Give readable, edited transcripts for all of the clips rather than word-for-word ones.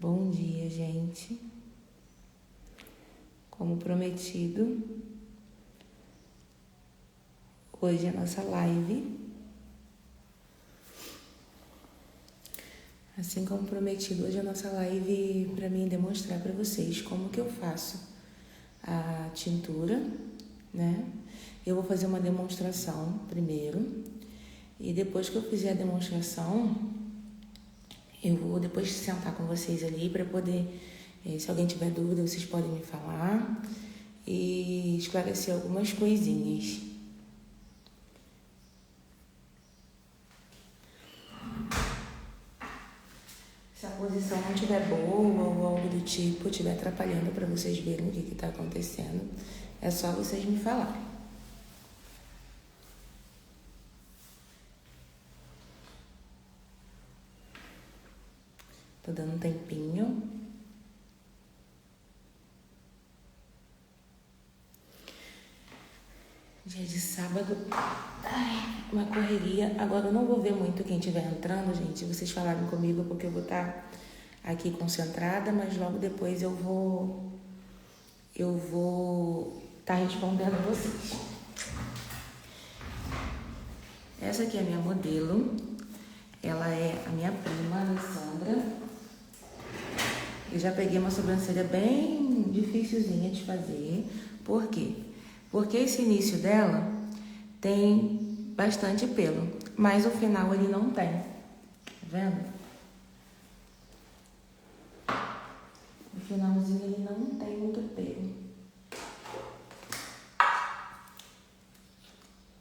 Bom dia, gente. Como prometido, hoje é a nossa live. Assim como prometido, hoje é a nossa live para mim demonstrar para vocês como que eu faço a tintura, né? Eu vou fazer uma demonstração primeiro e depois que eu fizer a demonstração, eu vou depois sentar com vocês ali para poder, se alguém tiver dúvida, vocês podem me falar e esclarecer algumas coisinhas. Se a posição não estiver boa ou algo do tipo, estiver atrapalhando para vocês verem o que está acontecendo, é só vocês me falarem. Tô dando um tempinho. Dia de sábado. Ai, uma correria. Agora eu não vou ver muito quem estiver entrando, gente. Vocês falaram comigo porque eu vou estar aqui concentrada, mas logo depois eu vou estar respondendo a vocês. Essa aqui é a minha modelo. Ela é a minha prima, Alessandra. Eu já peguei uma sobrancelha bem dificilzinha de fazer. Por quê? Porque esse início dela tem bastante pelo, mas o final ele não tem. Tá vendo? O finalzinho ele não tem muito pelo.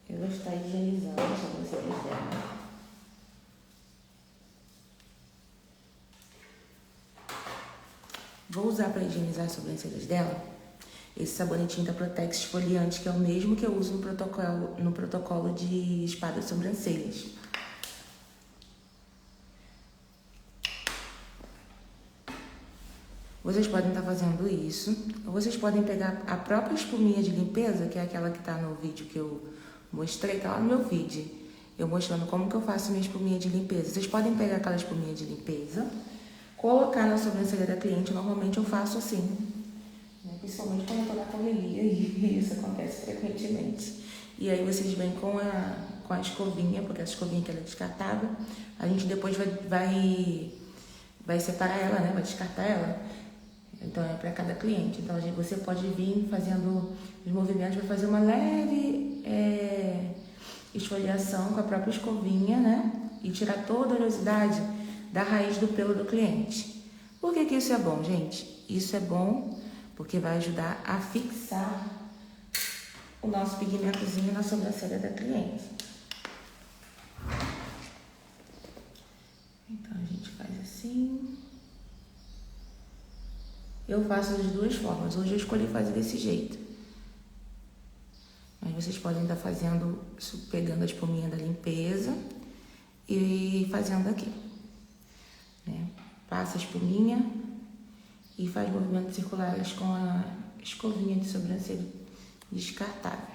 Eu vou estar higienizando a sobrancelha dela. Vou usar para higienizar as sobrancelhas dela esse sabonetinho da Protex esfoliante, que é o mesmo que eu uso no protocolo de espada de sobrancelhas. Vocês podem estar fazendo isso, ou vocês podem pegar a própria espuminha de limpeza, que é aquela que está no vídeo que eu mostrei, tá lá no meu vídeo, eu mostrando como que eu faço minha espuminha de limpeza. Vocês podem pegar aquela espuminha de limpeza, colocar na sobrancelha da cliente. Normalmente eu faço assim, né? Principalmente quando eu tô na correria, e isso acontece frequentemente. E aí vocês vêm com a escovinha, porque a escovinha que ela é descartável, a gente depois vai separar ela, né? Vai descartar ela. Então é para cada cliente. Então você pode vir fazendo os movimentos, vai fazer uma leve esfoliação com a própria escovinha, né? E tirar toda a oleosidade da raiz do pelo do cliente. Por que que isso é bom, gente? Isso é bom porque vai ajudar a fixar o nosso pigmentozinho na sobrancelha da cliente. Então a gente faz assim. Eu faço das duas formas. Hoje eu escolhi fazer desse jeito. Mas vocês podem estar fazendo, pegando a espuminha da limpeza e fazendo aqui, né? Passa a espuminha e faz movimentos circulares com a escovinha de sobrancelha descartável.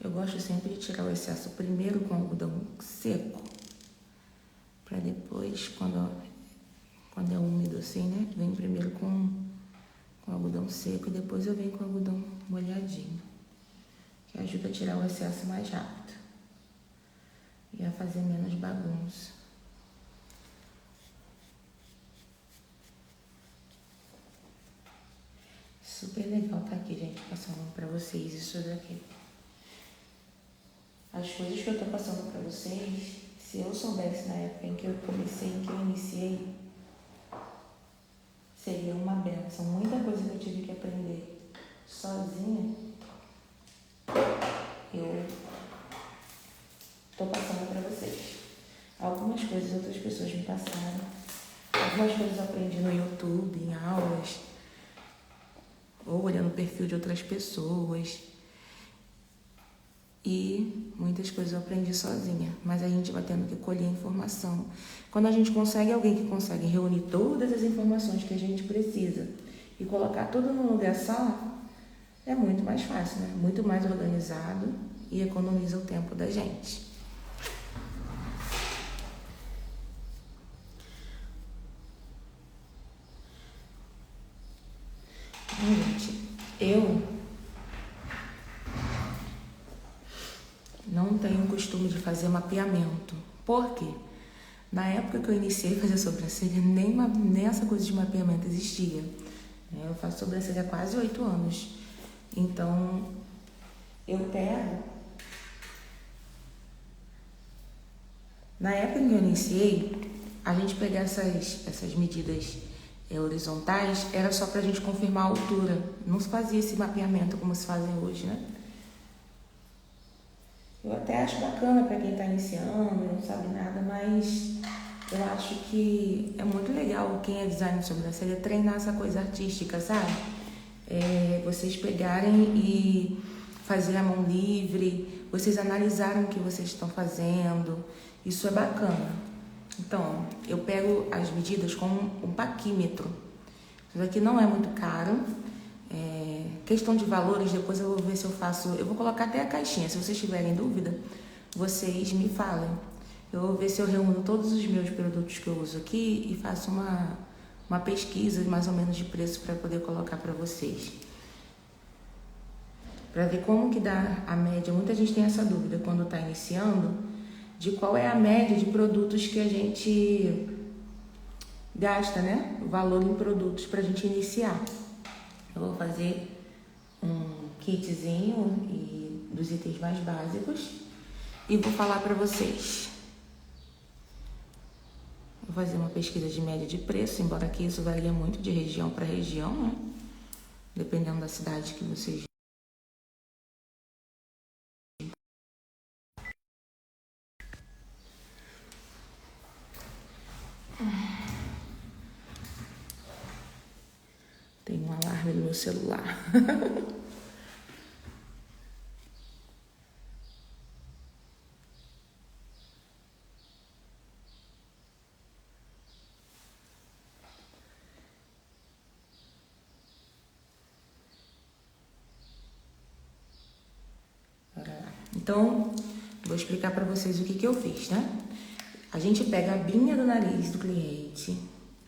Eu gosto sempre de tirar o excesso primeiro com algodão seco, para depois, quando é úmido assim, né? Vem primeiro com algodão seco e depois eu venho com algodão molhadinho, que ajuda a tirar o excesso mais rápido e a fazer menos bagunça. Super legal tá aqui, gente, passando pra vocês isso daqui. As coisas que eu tô passando pra vocês, se eu soubesse na época em que eu comecei, em que eu iniciei, seria uma benção. Muita coisa que eu tive que aprender sozinha, eu tô passando pra vocês. Algumas coisas outras pessoas me passaram, algumas coisas eu aprendi no YouTube, em aulas, ou olhando o perfil de outras pessoas. E muitas coisas eu aprendi sozinha, mas a gente vai tendo que colher informação. Quando a gente consegue alguém que consegue reunir todas as informações que a gente precisa e colocar tudo num lugar só, É muito mais fácil, né? Muito mais organizado e economiza o tempo da gente. Gente, eu não tenho o costume de fazer mapeamento. Por quê? Na época que eu iniciei a fazer sobrancelha, nem essa coisa de mapeamento existia. Eu faço sobrancelha há quase 8 anos. Então, eu pego... Na época que eu iniciei, a gente pegar essas medidas horizontais era só pra gente confirmar a altura. Não se fazia esse mapeamento como se fazem hoje, né? Eu até acho bacana para quem está iniciando, não sabe nada, mas eu acho que é muito legal quem é designer de sobrancelha treinar essa coisa artística, sabe? Vocês pegarem e fazer a mão livre, vocês analisarem o que vocês estão fazendo, isso é bacana. Então, eu pego as medidas com um paquímetro. Isso aqui não é muito caro. Questão de valores, depois eu vou ver se eu faço... Eu vou colocar até a caixinha, se vocês tiverem dúvida, vocês me falem. Eu vou ver se eu reúno todos os meus produtos que eu uso aqui e faço uma pesquisa mais ou menos de preço para poder colocar para vocês. Para ver como que dá a média. Muita gente tem essa dúvida quando está iniciando, de qual é a média de produtos que a gente gasta, né? O valor em produtos para a gente iniciar. Eu vou fazer um kitzinho dos itens mais básicos e vou falar para vocês. Vou fazer uma pesquisa de média de preço, embora que isso varia muito de região para região, né? Dependendo da cidade que vocês... Tem um alarme no meu celular. Então, vou explicar para vocês o que eu fiz, né? A gente pega a binha do nariz do cliente.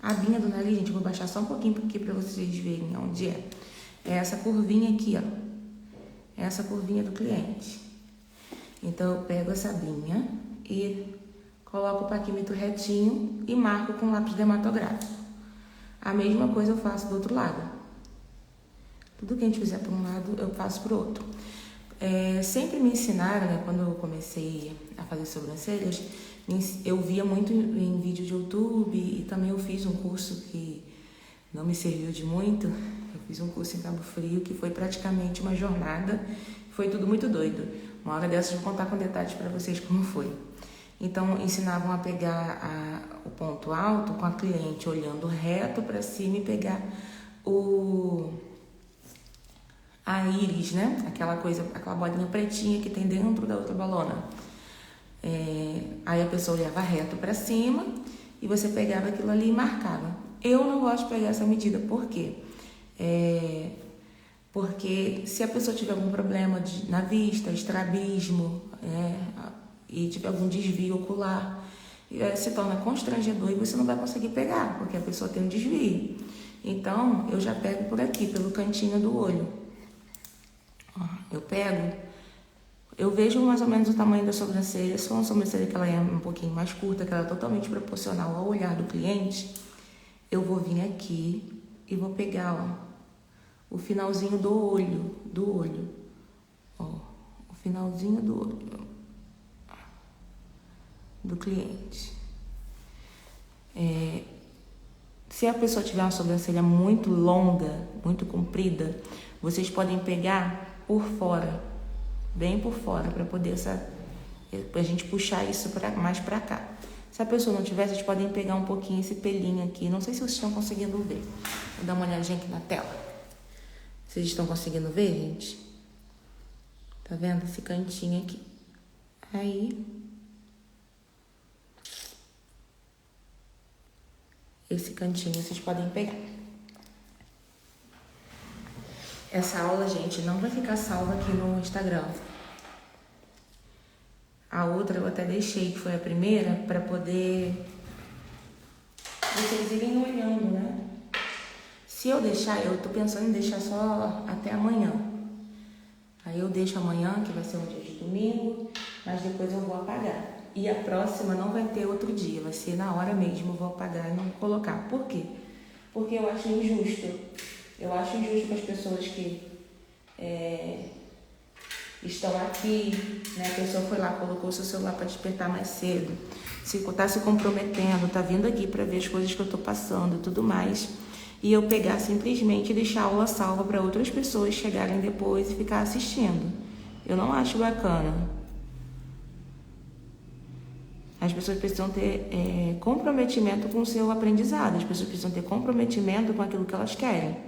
A binha do nariz, gente, eu vou baixar só um pouquinho aqui para vocês verem onde é. É essa curvinha aqui, ó. É essa curvinha do cliente. Então, eu pego essa binha e coloco o paquímetro retinho e marco com lápis dermatográfico. A mesma coisa eu faço do outro lado. Tudo que a gente fizer por um lado, eu faço pro outro. Sempre me ensinaram, né, quando eu comecei a fazer sobrancelhas, eu via muito em vídeo de YouTube e também eu fiz um curso que não me serviu de muito. Eu fiz um curso em Cabo Frio que foi praticamente uma jornada, foi tudo muito doido. Uma hora dessas eu vou contar com detalhes para vocês como foi. Então, ensinavam a pegar o ponto alto com a cliente olhando reto para cima e pegar a íris, né? Aquela bolinha pretinha que tem dentro da outra bolona. Aí a pessoa olhava reto para cima e você pegava aquilo ali e marcava. Eu não gosto de pegar essa medida, por quê? Porque se a pessoa tiver algum problema na vista, estrabismo, e tiver algum desvio ocular, se torna constrangedor e você não vai conseguir pegar, porque a pessoa tem um desvio. Então, eu já pego por aqui, pelo cantinho do olho. Eu vejo mais ou menos o tamanho da sobrancelha. Se for uma sobrancelha que ela é um pouquinho mais curta, que ela é totalmente proporcional ao olhar do cliente, eu vou vir aqui e vou pegar, o finalzinho do olho, o finalzinho do olho do cliente. Se a pessoa tiver uma sobrancelha muito longa, muito comprida, vocês podem pegar por fora, bem por fora, para poder a gente puxar isso mais para cá. Se a pessoa não tiver, vocês podem pegar um pouquinho esse pelinho aqui. Não sei se vocês estão conseguindo ver. Vou dar uma olhadinha aqui na tela. Vocês estão conseguindo ver, gente? Tá vendo esse cantinho aqui? Aí, esse cantinho vocês podem pegar. Essa aula, gente, não vai ficar salva aqui no Instagram. A outra eu até deixei, que foi a primeira, para poder vocês irem olhando, né? Se eu deixar, eu tô pensando em deixar só até amanhã. Aí eu deixo amanhã, que vai ser um dia de domingo, mas depois eu vou apagar. E a próxima não vai ter outro dia, vai ser na hora mesmo, eu vou apagar e não colocar. Por quê? Porque eu acho injusto. Eu acho injusto com as pessoas que estão aqui, né? A pessoa foi lá, colocou o seu celular para despertar mais cedo, tá se comprometendo, tá vindo aqui para ver as coisas que eu tô passando e tudo mais. E eu pegar simplesmente e deixar a aula salva para outras pessoas chegarem depois e ficar assistindo. Eu não acho bacana. As pessoas precisam ter comprometimento com o seu aprendizado. As pessoas precisam ter comprometimento com aquilo que elas querem.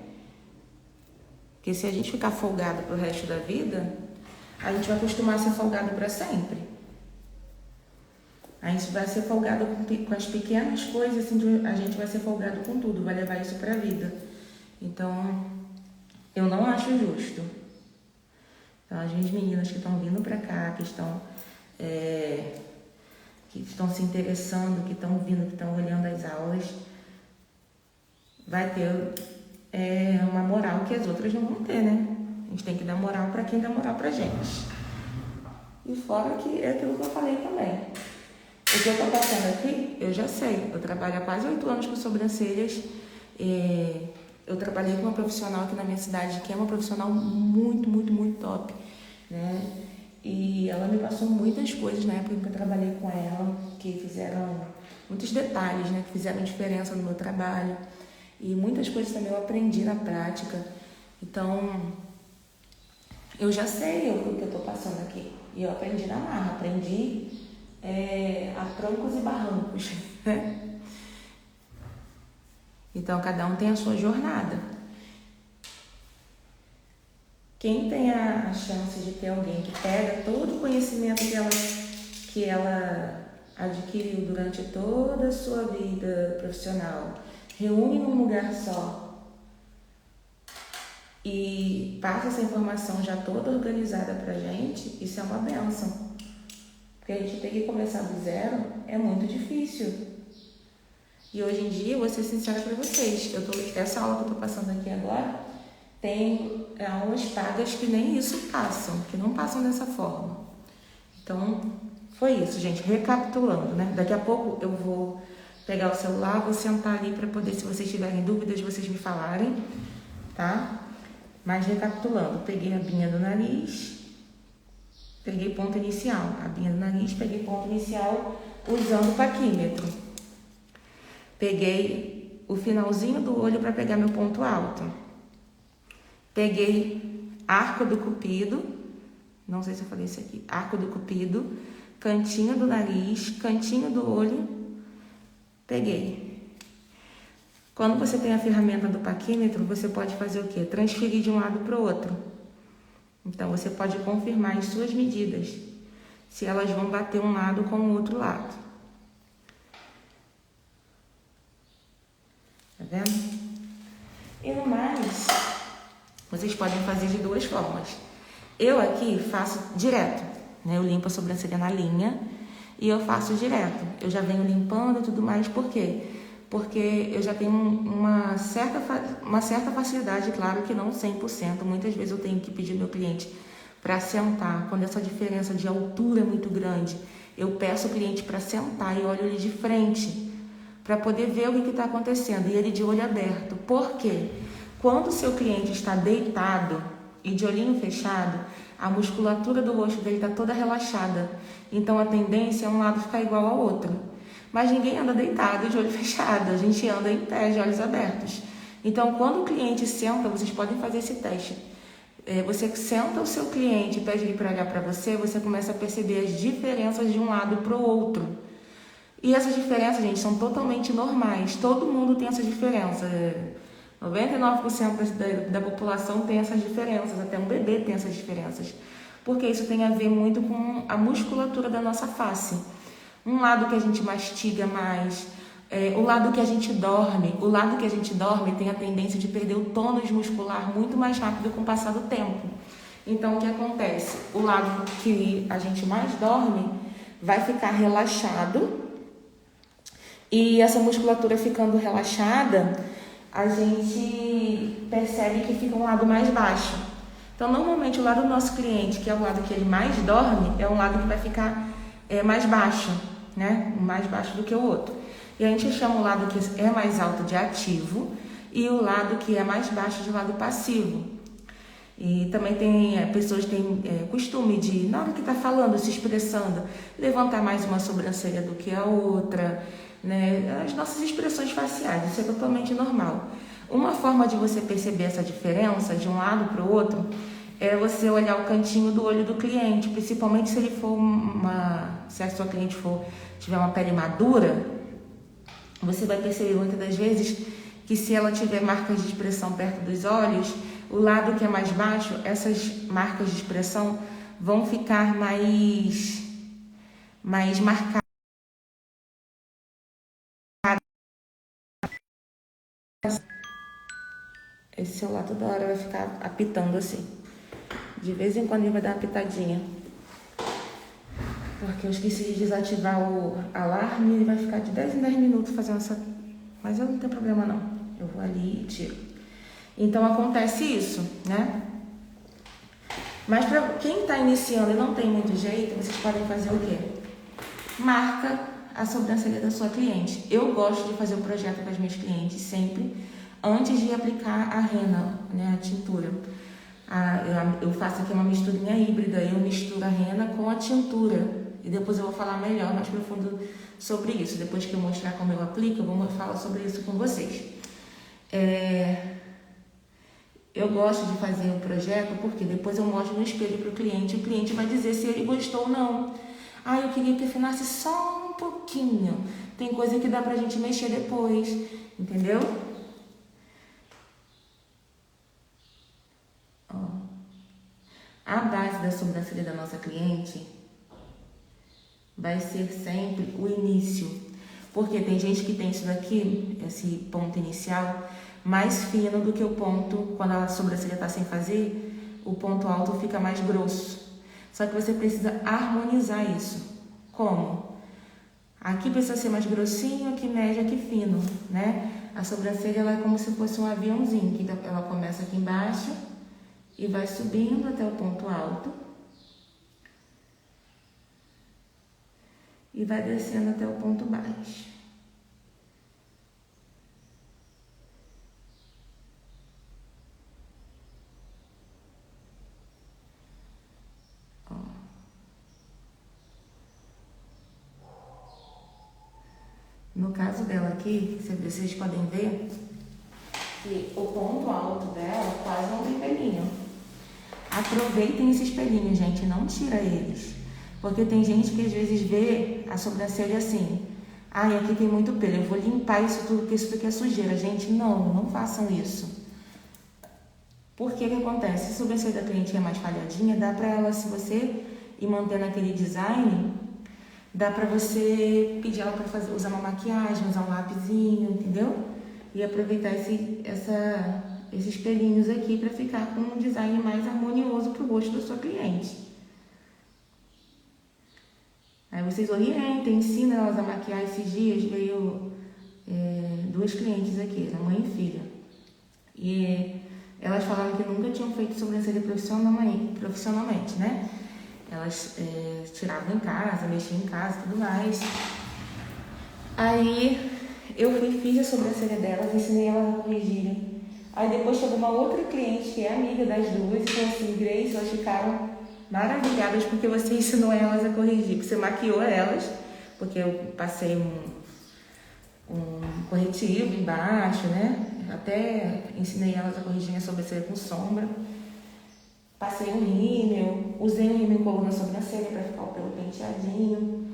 Porque se a gente ficar folgado pro resto da vida, a gente vai acostumar a ser folgado para sempre. A gente vai ser folgado com as pequenas coisas, assim, a gente vai ser folgado com tudo, vai levar isso para a vida. Então, eu não acho justo. Então, as meninas que estão vindo para cá, que estão se interessando, que estão vindo, que estão olhando as aulas, vai ter uma moral que as outras não vão ter, né? A gente tem que dar moral para quem dá moral pra gente. E fora que é aquilo que eu falei também. O que eu tô passando aqui, eu já sei. Eu trabalho há quase 8 anos com sobrancelhas. Eu trabalhei com uma profissional aqui na minha cidade, que é uma profissional muito, muito, muito top, né? E ela me passou muitas coisas na época que eu trabalhei com ela, que fizeram muitos detalhes, né? Que fizeram diferença no meu trabalho. E muitas coisas também eu aprendi na prática. Então, eu já sei o que eu tô passando aqui. E eu aprendi na marra, aprendi a troncos e barrancos, né? Então, cada um tem a sua jornada. Quem tem a chance de ter alguém que pega todo o conhecimento que ela adquiriu durante toda a sua vida profissional, reúne num lugar só e passa essa informação já toda organizada pra gente, isso é uma bênção. Porque a gente tem que começar do zero, é muito difícil. E hoje em dia, eu vou ser sincera pra vocês, essa aula que eu tô passando aqui agora, tem aulas pagas que nem isso passam, que não passam dessa forma. Então, foi isso, gente. Recapitulando, né? Daqui a pouco eu vou pegar o celular, vou sentar ali para poder, se vocês tiverem dúvidas, vocês me falarem, tá? Mas recapitulando, peguei a binha do nariz, peguei ponto inicial. A binha do nariz, peguei ponto inicial usando o paquímetro. Peguei o finalzinho do olho para pegar meu ponto alto. Peguei arco do cupido, não sei se eu falei isso aqui, arco do cupido, cantinho do nariz, cantinho do olho, peguei. Quando você tem a ferramenta do paquímetro, você pode fazer o quê? Transferir de um lado para o outro. Então, você pode confirmar as suas medidas, se elas vão bater um lado com o outro lado. Tá vendo? E no mais, vocês podem fazer de duas formas. Eu aqui faço direto, né? Eu limpo a sobrancelha na linha e eu faço direto. Eu já venho limpando e tudo mais, por quê? Porque eu já tenho uma certa facilidade, claro que não 100%. Muitas vezes eu tenho que pedir ao meu cliente para sentar. Quando essa diferença de altura é muito grande, eu peço ao cliente para sentar e olho ele de frente, para poder ver o que está acontecendo. E ele de olho aberto. Por quê? Quando o seu cliente está deitado e de olhinho fechado, a musculatura do rosto dele está toda relaxada. Então a tendência é um lado ficar igual ao outro. Mas ninguém anda deitado de olho fechado, a gente anda em pé de olhos abertos. Então quando o cliente senta, vocês podem fazer esse teste. Você senta o seu cliente e pede ele para olhar para você, você começa a perceber as diferenças de um lado para o outro. E essas diferenças, gente, são totalmente normais. Todo mundo tem essas diferenças. 99% da população tem essas diferenças, até um bebê tem essas diferenças. Porque isso tem a ver muito com a musculatura da nossa face. Um lado que a gente mastiga mais, O lado que a gente dorme tem a tendência de perder o tônus muscular muito mais rápido com o passar do tempo. Então, o que acontece? O lado que a gente mais dorme vai ficar relaxado, e essa musculatura ficando relaxada, a gente percebe que fica um lado mais baixo. Então, normalmente, o lado do nosso cliente, que é o lado que ele mais dorme, é um lado que vai ficar mais baixo, né? Mais baixo do que o outro. E a gente chama o lado que é mais alto de ativo e o lado que é mais baixo de lado passivo. E também tem pessoas que têm costume de, na hora que está falando, se expressando, levantar mais uma sobrancelha do que a outra, né? As nossas expressões faciais, isso é totalmente normal. Uma forma de você perceber essa diferença de um lado para o outro é você olhar o cantinho do olho do cliente, principalmente se ele for se a sua cliente tiver uma pele madura, você vai perceber muitas das vezes que se ela tiver marcas de expressão perto dos olhos, o lado que é mais baixo, essas marcas de expressão vão ficar mais marcadas. Esse celular toda hora vai ficar apitando assim. De vez em quando ele vai dar uma pitadinha. Porque eu esqueci de desativar o alarme e ele vai ficar de 10 em 10 minutos fazendo essa... Mas eu não tenho problema não. Eu vou ali e tiro. Então acontece isso, né? Mas para quem está iniciando e não tem muito jeito, vocês podem fazer o quê? Marca a sobrancelha da sua cliente. Eu gosto de fazer o projeto com as minhas clientes sempre antes de aplicar a rena, né, a tintura. Eu faço aqui uma misturinha híbrida, eu misturo a rena com a tintura. E depois eu vou falar melhor, mais profundo sobre isso. Depois que eu mostrar como eu aplico, eu vou falar sobre isso com vocês. Eu gosto de fazer um projeto porque depois eu mostro no espelho para o cliente vai dizer se ele gostou ou não. Eu queria que afinasse só um pouquinho. Tem coisa que dá pra gente mexer depois, entendeu? A base da sobrancelha da nossa cliente vai ser sempre o início. Porque tem gente que tem isso daqui, esse ponto inicial, mais fino do que o ponto, quando a sobrancelha está sem fazer, o ponto alto fica mais grosso. Só que você precisa harmonizar isso. Como? Aqui precisa ser mais grossinho, aqui médio, aqui fino, né? A sobrancelha ela é como se fosse um aviãozinho, que ela começa aqui embaixo e vai subindo até o ponto alto e vai descendo até o ponto baixo. No caso dela aqui, vocês podem ver que o ponto alto dela quase não tem pelinho. Aproveitem esse espelhinho, gente, não tira eles. Porque tem gente que às vezes vê a sobrancelha assim. Aqui tem muito pelo, eu vou limpar isso tudo, porque isso aqui é sujeira. Gente, não façam isso. Por que acontece? Se a sobrancelha da cliente é mais falhadinha, dá pra ela, se você ir mantendo aquele design, dá pra você pedir ela pra usar uma maquiagem, usar um lapisinho, entendeu? E aproveitar esses pelinhos aqui pra ficar com um design mais harmonioso pro rosto da sua cliente. Aí vocês orientem, ensinam elas a maquiar. Esses dias veio 2 clientes aqui, a mãe e filha. E elas falaram que nunca tinham feito sobrancelha profissionalmente, né? Elas tiravam em casa, mexiam em casa e tudo mais. Aí eu fiz a sobrancelha delas, ensinei elas a corrigirem. Aí depois chegou uma outra cliente que é amiga das duas e falou assim: Grace, elas ficaram maravilhadas porque você ensinou elas a corrigir. Você maquiou elas, porque eu passei um corretivo embaixo, né? Até ensinei elas a corrigir a sobrancelha com sombra. Passei um rímel, usei um rímel colou na sobrancelha para ficar o pelo penteadinho.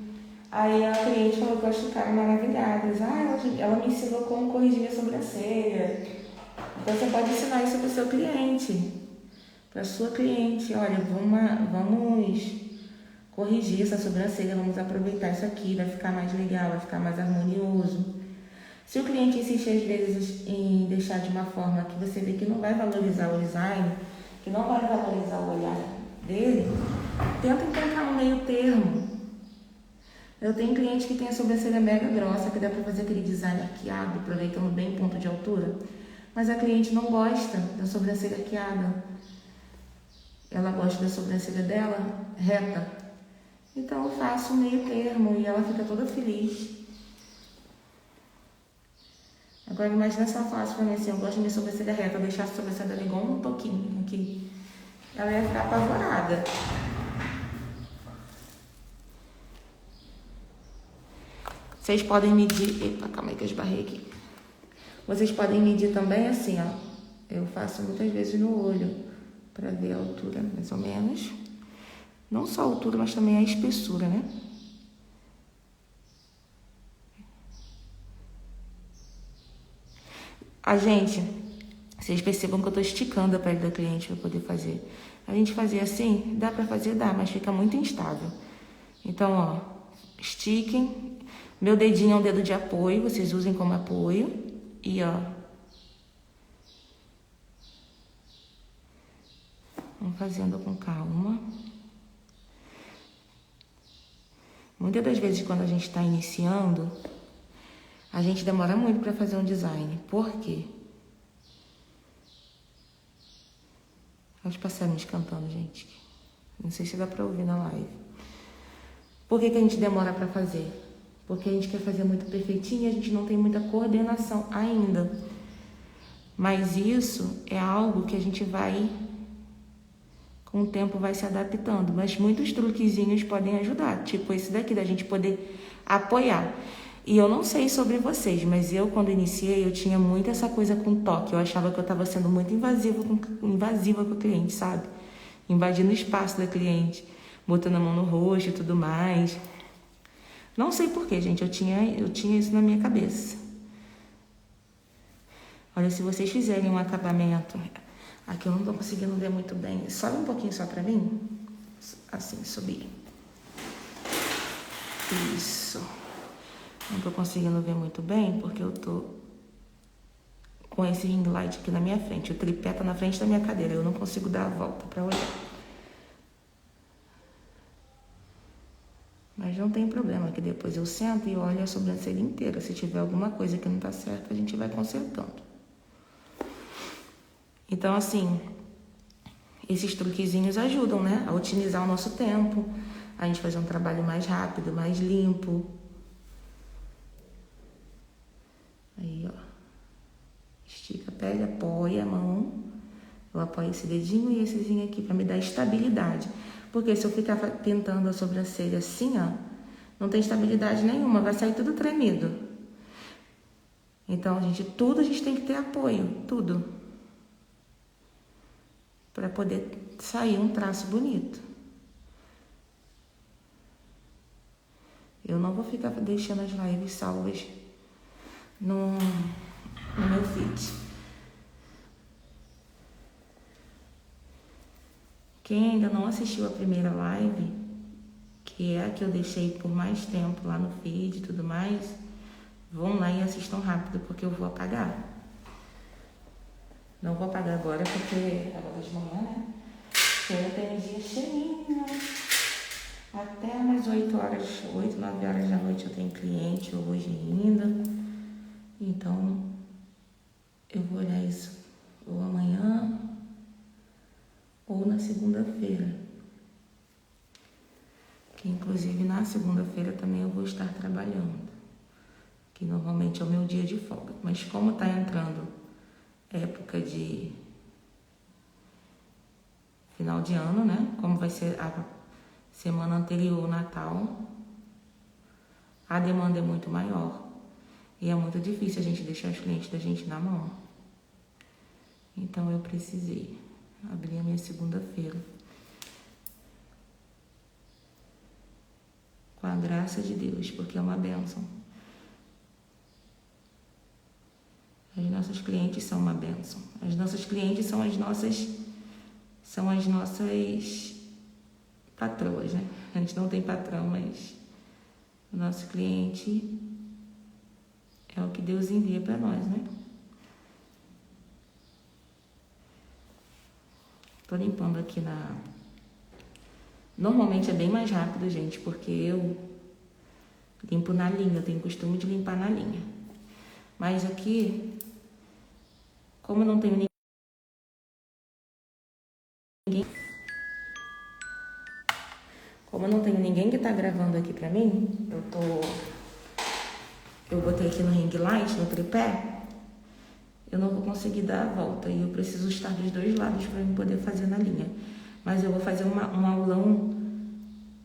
Aí a cliente falou que elas ficaram maravilhadas. Ela me ensinou como corrigir a sobrancelha. Então você pode ensinar isso para o seu cliente, para a sua cliente. Olha, vamos corrigir essa sobrancelha, vamos aproveitar isso aqui, vai ficar mais legal, vai ficar mais harmonioso. Se o cliente insiste às vezes em deixar de uma forma que você vê que não vai valorizar o design, que não vai valorizar o olhar dele, tenta encontrar um meio termo. Eu tenho cliente que tem a sobrancelha mega grossa, que dá pra fazer aquele design arqueado, aproveitando bem o ponto de altura, mas a cliente não gosta da sobrancelha arqueada. Ela gosta da sobrancelha dela reta. Então eu faço um meio termo e ela fica toda feliz. Agora imagina se ela falasse pra mim assim, eu gosto de minha sobrancelha reta, eu deixasse a sobrancelha dela igual um toquinho aqui. Ela ia ficar apavorada. Vocês podem medir... Epa, calma aí que eu esbarrei aqui. Vocês podem medir também assim, ó. Eu faço muitas vezes no olho, pra ver a altura, mais ou menos. Não só a altura, mas também a espessura, né? Vocês percebam que eu tô esticando a pele da cliente para poder fazer. A gente fazer assim, dá pra fazer, dá, mas fica muito instável. Então, ó, estiquem. Meu dedinho é um dedo de apoio, vocês usem como apoio. E, ó. Vamos fazendo com calma. Muitas das vezes, quando a gente tá iniciando, a gente demora muito para fazer um design. Por quê? Olha os passarinhos cantando, gente. Não sei se dá pra ouvir na live. Por que a gente demora para fazer? Porque a gente quer fazer muito perfeitinho e a gente não tem muita coordenação ainda. Mas isso é algo que a gente vai, com o tempo, vai se adaptando. Mas muitos truquezinhos podem ajudar. Tipo esse daqui, da gente poder apoiar. E eu não sei sobre vocês, mas eu, quando iniciei, eu tinha muito essa coisa com toque. Eu achava que eu estava sendo muito invasiva com o cliente, sabe? Invadindo o espaço da cliente, botando a mão no rosto e tudo mais. Não sei porquê, gente, eu tinha isso na minha cabeça. Olha, se vocês fizerem um acabamento... Aqui eu não tô conseguindo ver muito bem. Sobe um pouquinho só pra mim. Assim, subir. Isso. Não tô conseguindo ver muito bem, porque eu tô com esse ring light aqui na minha frente. O tripé tá na frente da minha cadeira. Eu não consigo dar a volta pra olhar. Mas não tem problema, que depois eu sento e olho a sobrancelha inteira. Se tiver alguma coisa que não tá certa, a gente vai consertando. Então, assim, esses truquezinhos ajudam, né? A otimizar o nosso tempo, a gente fazer um trabalho mais rápido, mais limpo. Aí, ó. Estica a pele, apoia a mão. Eu apoio esse dedinho e essezinho aqui pra me dar estabilidade. Porque se eu ficar pintando a sobrancelha assim, ó, não tem estabilidade nenhuma, vai sair tudo tremido. Então, tudo a gente tem que ter apoio, tudo. Para poder sair um traço bonito. Eu não vou ficar deixando as lives salvas no meu feed. Quem ainda não assistiu a primeira live, que é a que eu deixei por mais tempo lá no feed e tudo mais, vão lá e assistam rápido, porque eu vou apagar. Não vou apagar agora, porque agora de manhã, né? Eu tenho dia cheinho. Até umas 8, 9 horas da noite eu tenho cliente hoje ainda. Então, eu vou olhar isso ou amanhã ou na segunda-feira. Que inclusive na segunda-feira também eu vou estar trabalhando. Que normalmente é o meu dia de folga. Mas como tá entrando época de final de ano, né? Como vai ser a semana anterior ao Natal, a demanda é muito maior. E é muito difícil a gente deixar os clientes da gente na mão. Então eu precisei abrir a minha segunda-feira. Com a graça de Deus, porque é uma bênção. As nossas clientes são uma bênção. As nossas clientes são as nossas patroas, né? A gente não tem patrão, mas o nosso cliente é o que Deus envia para nós, né? Tô limpando aqui na... Normalmente é bem mais rápido, gente, porque eu limpo na linha, eu tenho costume de limpar na linha. Mas aqui, como não tenho ninguém... Como eu não tenho ninguém que tá gravando aqui pra mim, eu botei aqui no ring light, no tripé, eu não vou conseguir dar a volta e eu preciso estar dos dois lados para eu poder fazer na linha. Mas eu vou fazer um aulão,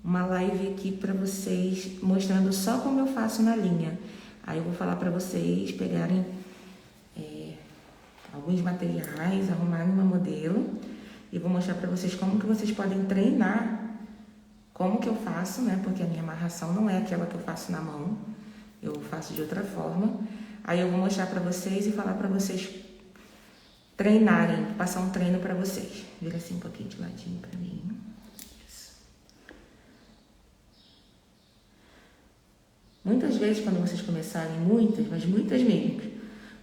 uma live aqui para vocês, mostrando só como eu faço na linha. Aí eu vou falar para vocês pegarem alguns materiais, arrumarem uma modelo e vou mostrar para vocês como que vocês podem treinar como que eu faço, né? Porque a minha amarração não é aquela que eu faço na mão, eu faço de outra forma. Aí eu vou mostrar para vocês e falar para vocês treinarem, passar um treino para vocês. Vira assim um pouquinho de ladinho para mim. Isso. Muitas vezes, quando vocês começarem, mas muitas mesmo,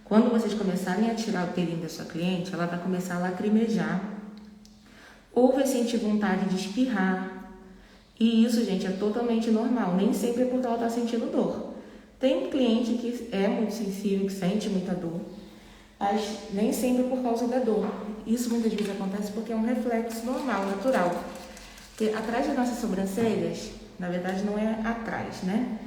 quando vocês começarem a tirar o pelinho da sua cliente, ela vai começar a lacrimejar ou vai sentir vontade de espirrar. E isso, gente, é totalmente normal. Nem sempre é porque ela está sentindo dor. Tem cliente que é muito sensível, que sente muita dor, mas nem sempre por causa da dor. Isso muitas vezes acontece porque é um reflexo normal, natural. Porque atrás das nossas sobrancelhas, na verdade não é atrás, né?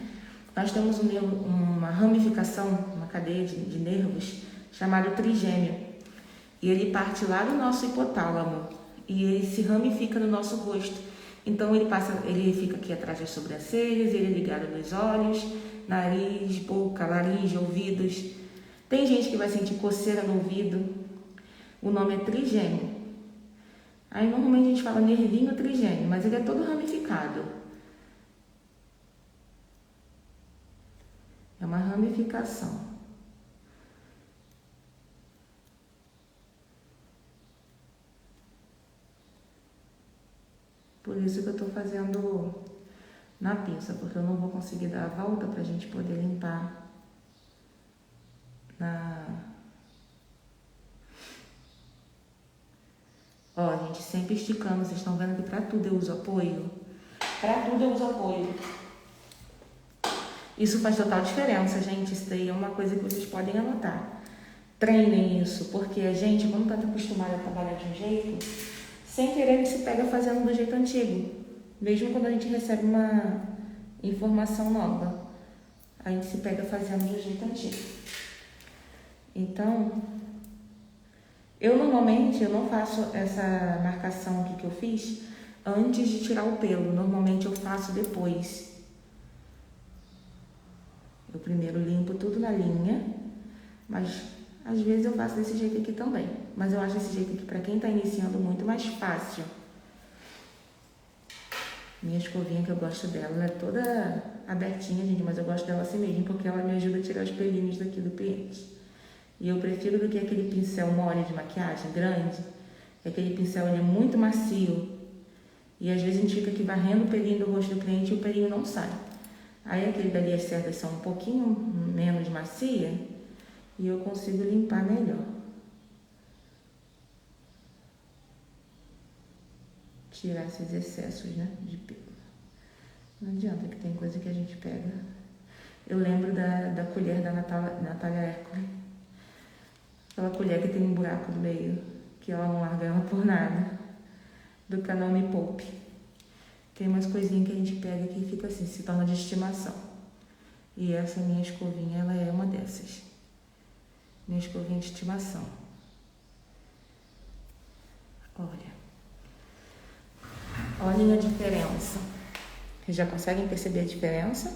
Nós temos uma ramificação, uma cadeia de nervos chamado trigêmeo. E ele parte lá do nosso hipotálamo e ele se ramifica no nosso rosto. Então ele fica aqui atrás das sobrancelhas, ele é ligado nos olhos, nariz, boca, laringe, ouvidos. Tem gente que vai sentir coceira no ouvido. O nome é trigêmeo. Aí normalmente a gente fala nervinho trigêmeo, mas ele é todo ramificado. É uma ramificação. Por isso que eu tô fazendo na pinça, porque eu não vou conseguir dar a volta pra gente poder limpar Ó, gente, sempre esticando. Vocês estão vendo que pra tudo eu uso apoio? Pra tudo eu uso apoio. Isso faz total diferença, gente. Isso daí é uma coisa que vocês podem anotar. Treinem isso, porque a gente, quando tá acostumado a trabalhar de um jeito, sem querer a gente se pega fazendo do jeito antigo. Mesmo quando a gente recebe uma informação nova, a gente se pega fazendo do jeito antigo. Então, eu normalmente não faço essa marcação aqui que eu fiz antes de tirar o pelo. Normalmente eu faço depois. Eu primeiro limpo tudo na linha, mas às vezes eu faço desse jeito aqui também. Mas eu acho esse jeito aqui, pra quem tá iniciando, muito mais fácil. Minha escovinha, que eu gosto dela, ela é toda abertinha, gente, mas eu gosto dela assim mesmo, porque ela me ajuda a tirar os pelinhos daqui do cliente. E eu prefiro do que aquele pincel mole de maquiagem grande. Aquele pincel, ele é muito macio. E às vezes a gente fica aqui varrendo o pelinho do rosto do cliente e o pelinho não sai. Aí aquele dali, as cerdas são um pouquinho menos macia e eu consigo limpar melhor. Tirar esses excessos, né, de pelo. Não adianta, que tem coisa que a gente pega. Eu lembro da colher da Natália Hércules. Aquela colher que tem um buraco no meio, que ela não larga ela por nada. Do canal Me Poupe. Tem umas coisinhas que a gente pega que fica assim, se torna de estimação. E essa minha escovinha, ela é uma dessas. Minha escovinha de estimação. Olha. Olhem a diferença. Vocês já conseguem perceber a diferença?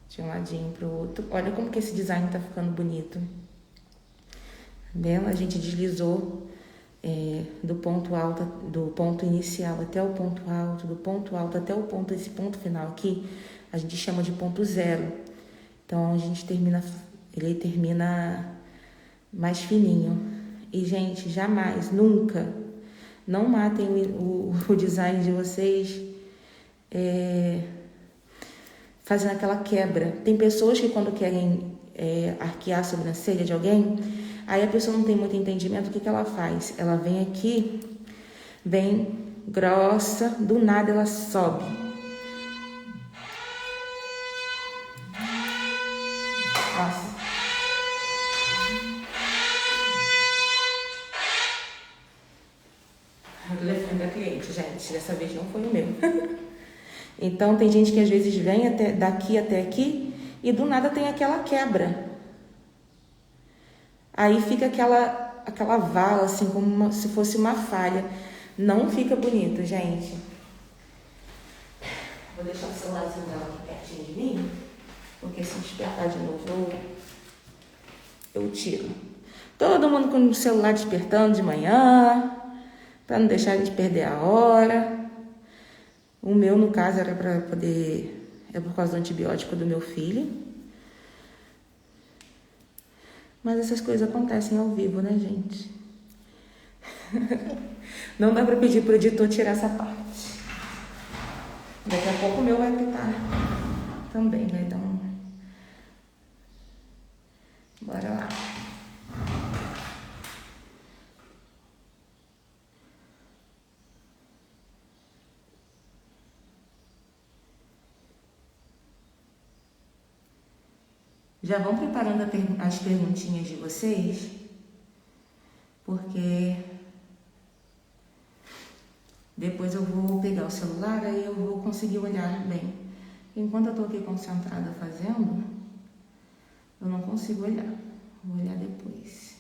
De um ladinho pro outro. Olha como que esse design tá ficando bonito. Vendo? A gente deslizou do ponto alto, do ponto inicial até o ponto alto, do ponto alto até o ponto, esse ponto final aqui, a gente chama de ponto zero. Então a gente ele termina mais fininho. E, gente, jamais, nunca, não matem o design de vocês fazendo aquela quebra. Tem pessoas que quando querem arquear a sobrancelha de alguém, aí a pessoa não tem muito entendimento, o que ela faz? Ela vem aqui, vem grossa, do nada ela sobe. Nossa. O telefone da cliente, gente, dessa vez não foi o meu. Então tem gente que às vezes vem daqui até aqui e do nada tem aquela quebra. Aí fica aquela vala, assim, como se fosse uma falha. Não fica bonito, gente. Vou deixar o celularzinho dela aqui pertinho de mim, porque se despertar de novo, eu tiro. Todo mundo com o celular despertando de manhã, para não deixar a gente perder a hora. O meu, no caso, era para poder... É por causa do antibiótico do meu filho. Mas essas coisas acontecem ao vivo, né, gente? Não dá para pedir pro editor tirar essa parte. Daqui a pouco o meu vai apitar também, vai dar um... Bora lá. Já vão preparando as perguntinhas de vocês, porque depois eu vou pegar o celular, aí eu vou conseguir olhar bem. Enquanto eu estou aqui concentrada fazendo, eu não consigo olhar. Vou olhar depois.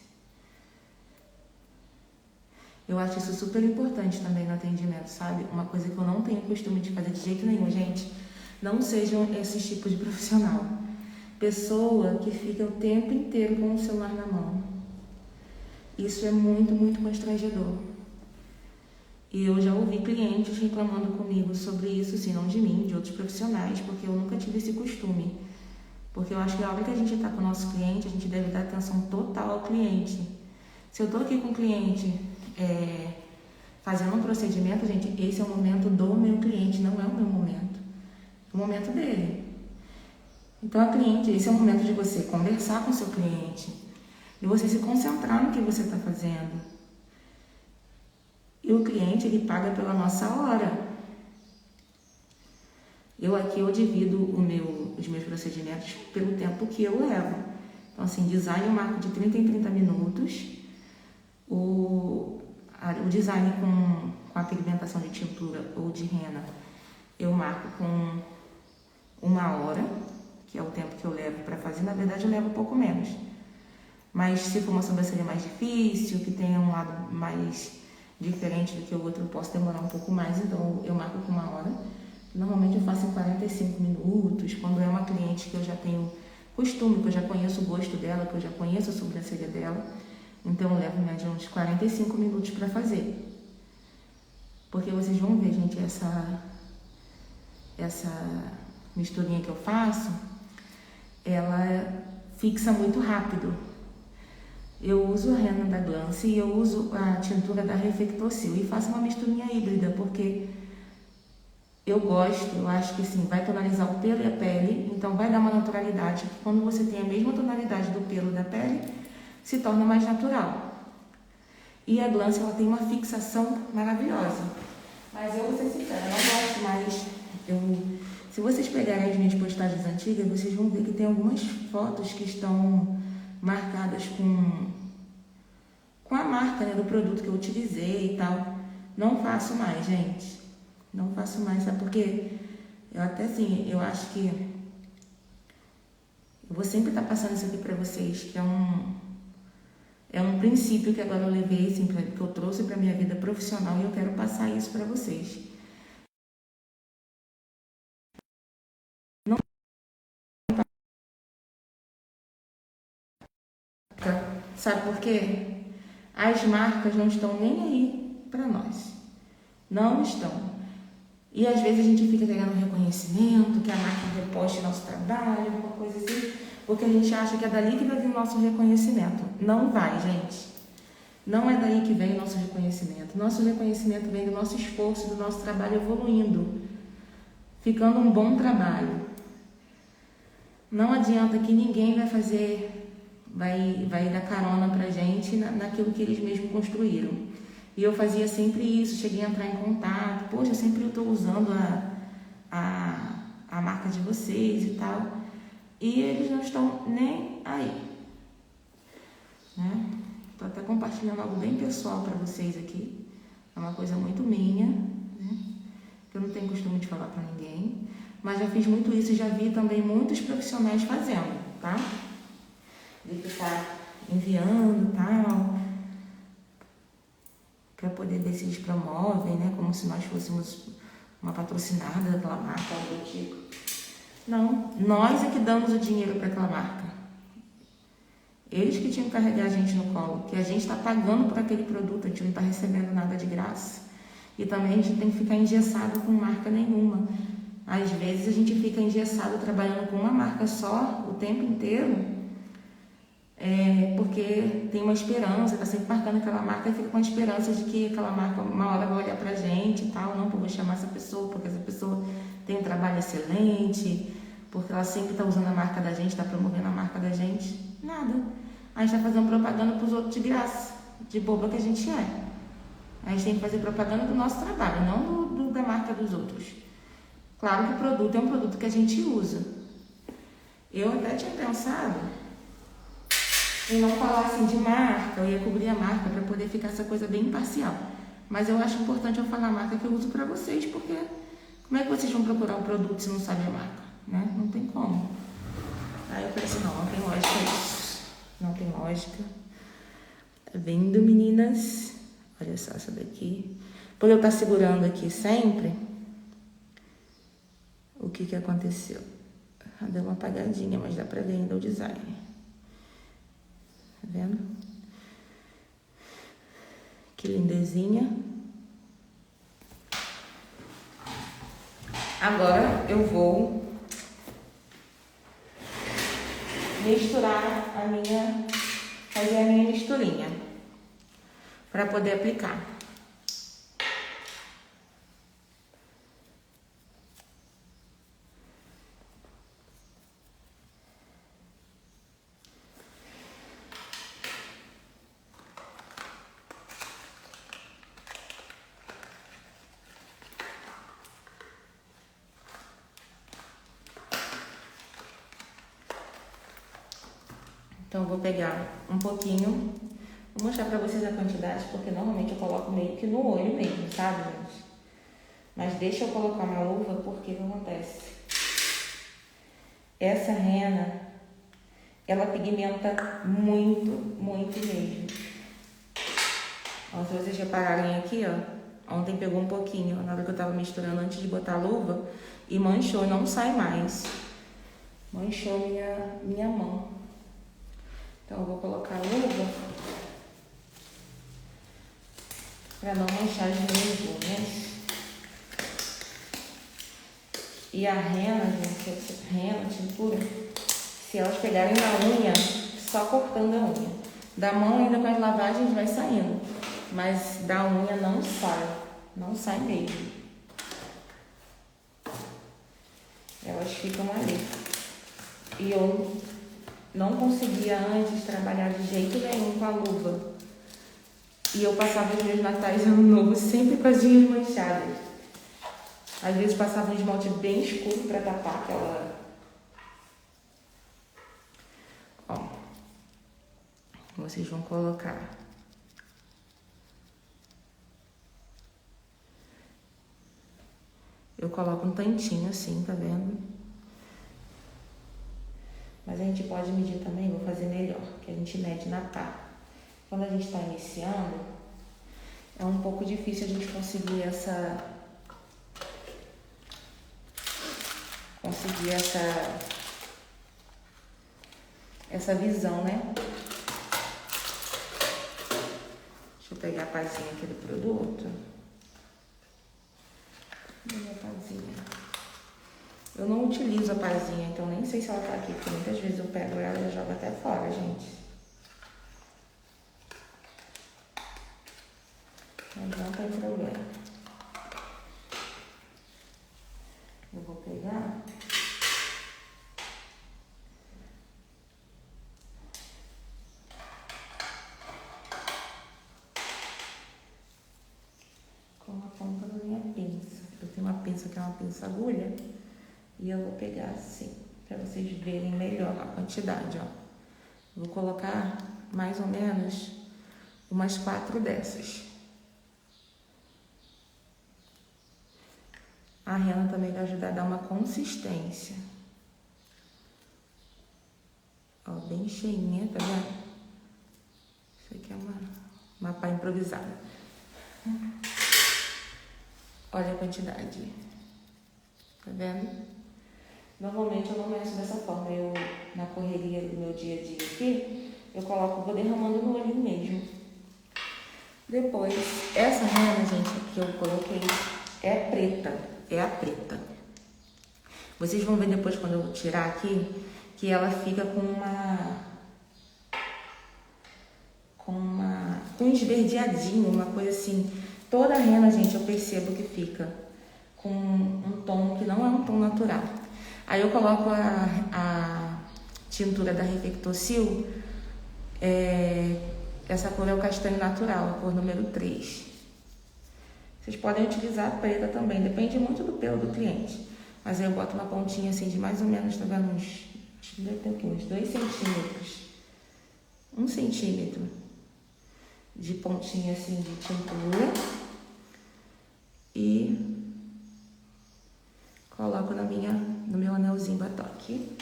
Eu acho isso super importante também no atendimento, sabe? Uma coisa que eu não tenho costume de fazer de jeito nenhum, gente. Não sejam esses tipos de profissional. Pessoa que fica o tempo inteiro com o celular na mão. Isso é muito, muito constrangedor. E eu já ouvi clientes reclamando comigo sobre isso, sim, não de mim, de outros profissionais, porque eu nunca tive esse costume. Porque eu acho que a hora que a gente está com o nosso cliente, a gente deve dar atenção total ao cliente. Se eu estou aqui com o cliente fazendo um procedimento, gente, esse é o momento do meu cliente, não é o meu momento. É o momento dele. Então, esse é o momento de você conversar com o seu cliente, de você se concentrar no que você está fazendo. E o cliente, ele paga pela nossa hora. Eu divido os meus procedimentos pelo tempo que eu levo. Então, assim, design eu marco de 30 em 30 minutos. O design com a pigmentação de tintura ou de rena, eu marco com 1 hora, que é o tempo que eu levo para fazer. Na verdade, eu levo um pouco menos. Mas se for uma sobrancelha mais difícil, que tenha um lado mais diferente do que o outro, eu posso demorar um pouco mais, então eu marco com 1 hora. Normalmente eu faço em 45 minutos, quando é uma cliente que eu já tenho costume, que eu já conheço o gosto dela, que eu já conheço a sobrancelha dela, então eu levo em média uns 45 minutos para fazer. Porque vocês vão ver, gente, essa misturinha que eu faço, ela fixa muito rápido. Eu uso a rena da Glance e eu uso a tintura da Reflectocil e faço uma misturinha híbrida, porque eu gosto, eu acho que assim, vai tonalizar o pelo e a pele, então vai dar uma naturalidade, que quando você tem a mesma tonalidade do pelo e da pele, se torna mais natural. E a Glance, ela tem uma fixação maravilhosa. Mas eu vou ser sincera, eu não gosto mais. Se vocês pegarem as minhas postagens antigas, vocês vão ver que tem algumas fotos que estão marcadas com a marca, né, do produto que eu utilizei e tal. Não faço mais, gente. Não faço mais, sabe? Porque eu até assim, eu acho que eu vou sempre estar passando isso aqui para vocês, que é um princípio que agora eu levei, assim, que eu trouxe para minha vida profissional, e eu quero passar isso para vocês. Não, sabe por quê? As marcas não estão nem aí para nós. Não estão. E às vezes a gente fica querendo reconhecimento, que a marca reposte nosso trabalho, alguma coisa assim, porque a gente acha que é dali que vai vir o nosso reconhecimento. Não vai, gente. Não é daí que vem o nosso reconhecimento. Nosso reconhecimento vem do nosso esforço, do nosso trabalho evoluindo, ficando um bom trabalho. Não adianta que ninguém vai dar carona pra gente naquilo que eles mesmos construíram. E eu fazia sempre isso, cheguei a entrar em contato, poxa, sempre eu estou usando a marca de vocês e tal. E eles não estão nem aí, né? Estou até compartilhando algo bem pessoal para vocês aqui. É uma coisa muito minha, né? Que eu não tenho costume de falar para ninguém. Mas já fiz muito isso e já vi também muitos profissionais fazendo, tá? De ficar enviando e tal, para poder ver se eles promovem, né? Como se nós fôssemos uma patrocinada daquela marca, algo do tipo. Não, nós é que damos o dinheiro para aquela marca. Eles que tinham que carregar a gente no colo, que a gente está pagando por aquele produto, a gente não está recebendo nada de graça. E também a gente tem que ficar engessado com marca nenhuma. Às vezes a gente fica engessado trabalhando com uma marca só o tempo inteiro, porque tem uma esperança, está sempre marcando aquela marca e fica com a esperança de que aquela marca uma hora vai olhar pra gente e tal, não, vou chamar essa pessoa, porque essa pessoa tem um trabalho excelente, porque ela sempre está usando a marca da gente, está promovendo a marca da gente. Nada. A gente está fazendo propaganda para os outros de graça, de boba que a gente é. A gente tem que fazer propaganda do nosso trabalho, não da marca dos outros. Claro que o produto é um produto que a gente usa. Eu até tinha pensado em não falar assim de marca, eu ia cobrir a marca para poder ficar essa coisa bem imparcial. Mas eu acho importante eu falar a marca que eu uso para vocês, porque como é que vocês vão procurar o produto se não sabem a marca, né? Não tem como. Aí eu pensei, não tem lógica isso. Não tem lógica. Tá vendo, meninas? Olha só essa daqui. Por eu estar segurando aqui sempre, o que aconteceu? Deu uma apagadinha, mas dá pra ver ainda o design. Tá vendo? Que lindezinha. Agora eu vou fazer a minha misturinha para poder aplicar. Então eu vou pegar um pouquinho, vou mostrar pra vocês a quantidade, porque normalmente eu coloco meio que no olho mesmo, sabe, gente? Mas deixa eu colocar uma luva, porque o que acontece? Essa rena, ela pigmenta muito, muito mesmo. Ó, se vocês repararem aqui, ó, ontem pegou um pouquinho, na hora que eu tava misturando antes de botar a luva, e manchou, não sai mais. Manchou minha mão. Então eu vou colocar a luva para não manchar as minhas unhas. E a rena, gente, rena, tintura, se elas pegarem na unha, só cortando a unha. Da mão ainda com as lavagens vai saindo, mas da unha não sai mesmo. Elas ficam ali. E eu não conseguia antes trabalhar de jeito nenhum com a luva. E eu passava os meus natais e ano novo sempre com as unhas manchadas. Às vezes passava um esmalte bem escuro para tapar aquela... Ó, vocês vão colocar... Eu coloco um tantinho assim, tá vendo? Mas a gente pode medir também, vou fazer melhor, que a gente mede na pá. Quando a gente está iniciando, é um pouco difícil a gente conseguir essa visão, né? Deixa eu pegar a pazinha aqui do produto. Minha pazinha. Eu não utilizo a pazinha, então nem sei se ela tá aqui, porque muitas vezes eu pego ela e jogo até fora, gente. Mas não tem problema. Eu vou pegar pinça, que é uma pinça agulha, e eu vou pegar assim, para vocês verem melhor a quantidade, ó. Vou colocar mais ou menos umas 4 dessas. A rena também vai ajudar a dar uma consistência. Ó, bem cheinha, tá vendo? Isso aqui é uma pá improvisada. Olha a quantidade. Tá vendo? Normalmente eu não meço dessa forma. Eu, na correria do meu dia a dia aqui, eu vou derramando no olhinho mesmo. Depois, essa rena, gente, que eu coloquei é preta. É a preta. Vocês vão ver depois, quando eu tirar aqui, que ela fica com um esverdeadinho, uma coisa assim. Toda a rena, gente, eu percebo que fica com um tom que não é um tom natural. Aí eu coloco a tintura da Reflectocil, essa cor é o castanho natural, a cor número 3. Vocês podem utilizar a preta também, depende muito do pelo do cliente. Mas aí eu boto uma pontinha assim de mais ou menos, tá vendo? Acho que deve ter aqui, uns 2 centímetros. 1 centímetro de pontinha assim de tintura. E coloco no meu anelzinho batoque.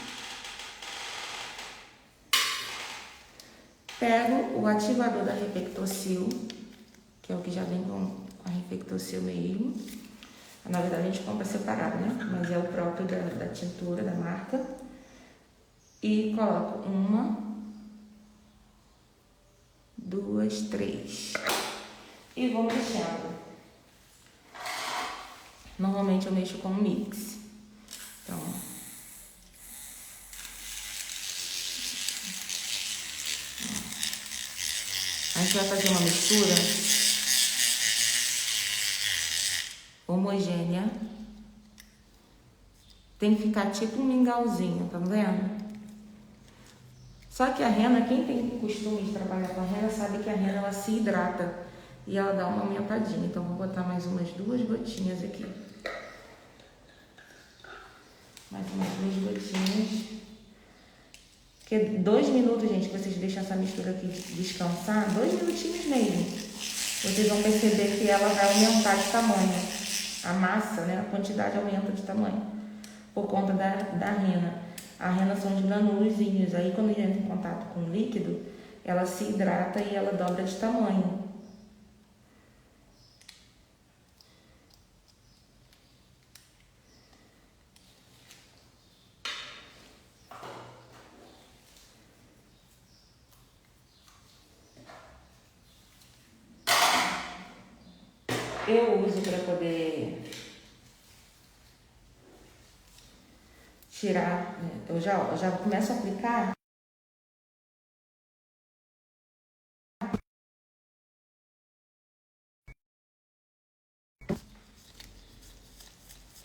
Pego o ativador da Reflectocil, que é o que já vem com a Reflectocil mesmo. Na verdade a gente compra separado, né? Mas é o próprio da tintura, da marca. E coloco 1, 2, 3. E vou mexendo. Normalmente eu mexo com um mix. Então, a gente vai fazer uma mistura homogênea. Tem que ficar tipo um mingauzinho, tá vendo? Só que a rena, quem tem costume de trabalhar com a rena, sabe que a rena ela se hidrata e ela dá uma aumentadinha. Então vou botar mais umas 2 gotinhas aqui. Mais umas 2 gotinhas. Porque 2 minutos, gente, que vocês deixam essa mistura aqui descansar, 2 minutinhos mesmo. Vocês vão perceber que ela vai aumentar de tamanho. A massa, né, a quantidade aumenta de tamanho. Por conta da rena. A rena são os granulozinhos. Aí quando entra em contato com o líquido, ela se hidrata e ela dobra de tamanho. Eu uso para poder tirar, eu já começo a aplicar.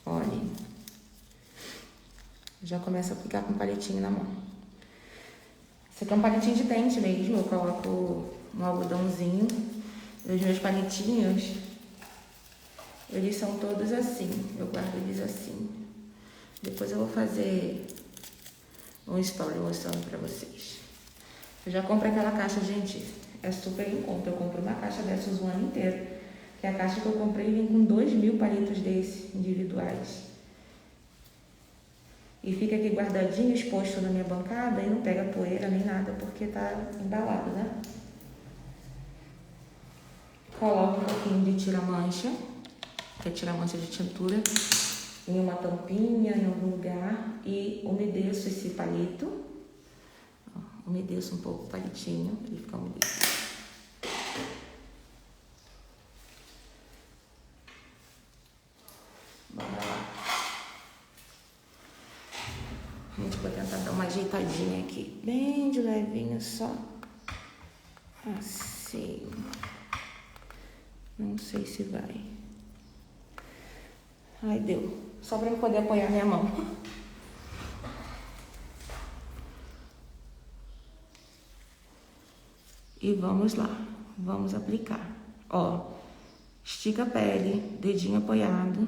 Olha, já começo a aplicar com um palitinho na mão. Esse aqui é um palitinho de dente mesmo, eu coloco um algodãozinho. Os meus palitinhos, eles são todos assim, eu guardo eles assim. Depois eu vou fazer um story mostrando pra vocês. Eu já compro aquela caixa, gente, é super em conta. Eu compro uma caixa dessa, uso o ano inteiro. Que é a caixa que eu comprei vem com 2.000 palitos desses individuais. E fica aqui guardadinho, exposto na minha bancada e não pega poeira nem nada, porque tá embalado, né? Coloco um pouquinho de tira-mancha, que é tira-mancha de tintura, em uma tampinha, em algum lugar, e umedeço esse palito. Umedeço um pouco o palitinho, para ele ficar umedeço. Bora lá. A gente vai tentar dar uma ajeitadinha aqui, bem de levinho só. Assim. Não sei se vai. Ai, deu. Só para eu poder apoiar minha mão. E vamos lá. Vamos aplicar. Ó, estica a pele, dedinho apoiado.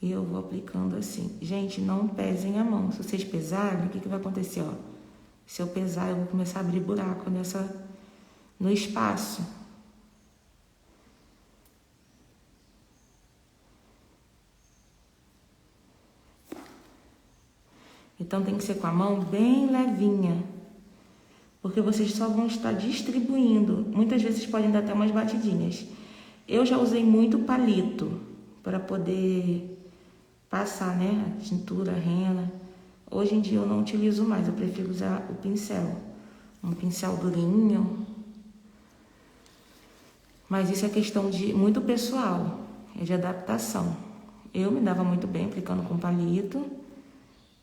E eu vou aplicando assim. Gente, não pesem a mão. Se vocês pesarem, o que vai acontecer? Ó? Se eu pesar, eu vou começar a abrir buraco no espaço. Então tem que ser com a mão bem levinha, porque vocês só vão estar distribuindo. Muitas vezes podem dar até umas batidinhas. Eu já usei muito palito para poder passar, né, a tintura, a rena. Hoje em dia eu não utilizo mais, eu prefiro usar o pincel. Um pincel durinho. Mas isso é questão de muito pessoal, é de adaptação. Eu me dava muito bem aplicando com palito.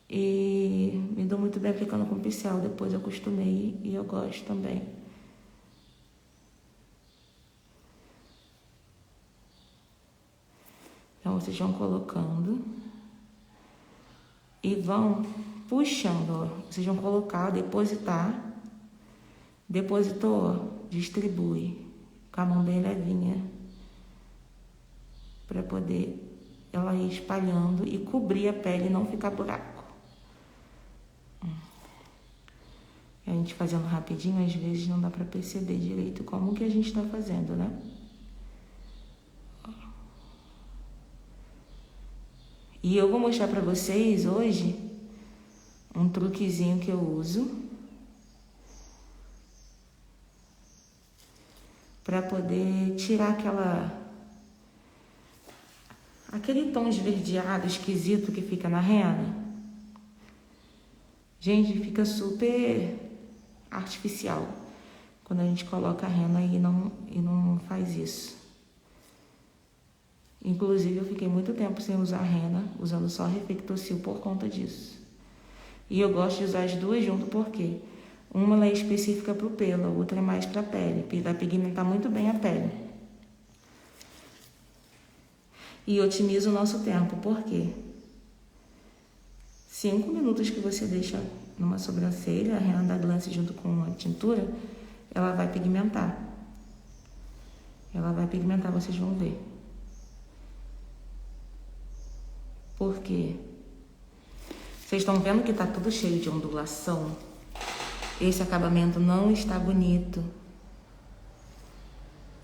E me dou muito bem aplicando com pincel. Depois eu acostumei e eu gosto também. Então vocês vão colocando e vão puxando, ó. Vocês vão colocar, depositar. Depositou, ó, distribui com a mão bem levinha para poder ela ir espalhando e cobrir a pele e não ficar buraco. A gente fazendo rapidinho, às vezes não dá para perceber direito como que a gente está fazendo, né? E eu vou mostrar para vocês hoje um truquezinho que eu uso para poder tirar aquele tom esverdeado, esquisito que fica na rena. Gente, fica super artificial quando a gente coloca a rena e não faz isso. Inclusive, eu fiquei muito tempo sem usar rena, usando só Reflectocil por conta disso. E eu gosto de usar as duas junto porque uma ela é específica para o pelo, a outra é mais para a pele. Vai pigmentar muito bem a pele. E otimiza o nosso tempo, por quê? 5 minutos que você deixa numa sobrancelha, a rena da glance junto com a tintura, ela vai pigmentar. Ela vai pigmentar, vocês vão ver. Por quê? Vocês estão vendo que tá tudo cheio de ondulação? Esse acabamento não está bonito.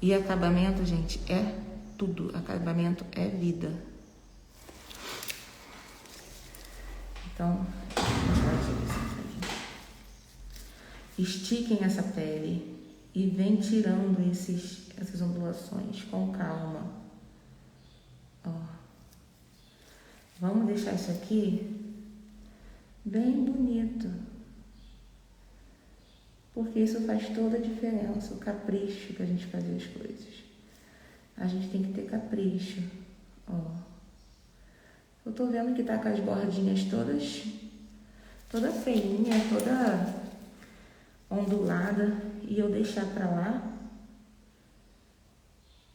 E acabamento, gente, é tudo. Acabamento é vida. Então, estiquem essa pele e vem tirando essas ondulações com calma. Ó. Vamos deixar isso aqui bem bonito. Porque isso faz toda a diferença, o capricho que a gente faz as coisas. A gente tem que ter capricho. Ó. Eu tô vendo que tá com as bordinhas toda feinha, toda ondulada, e eu deixar pra lá,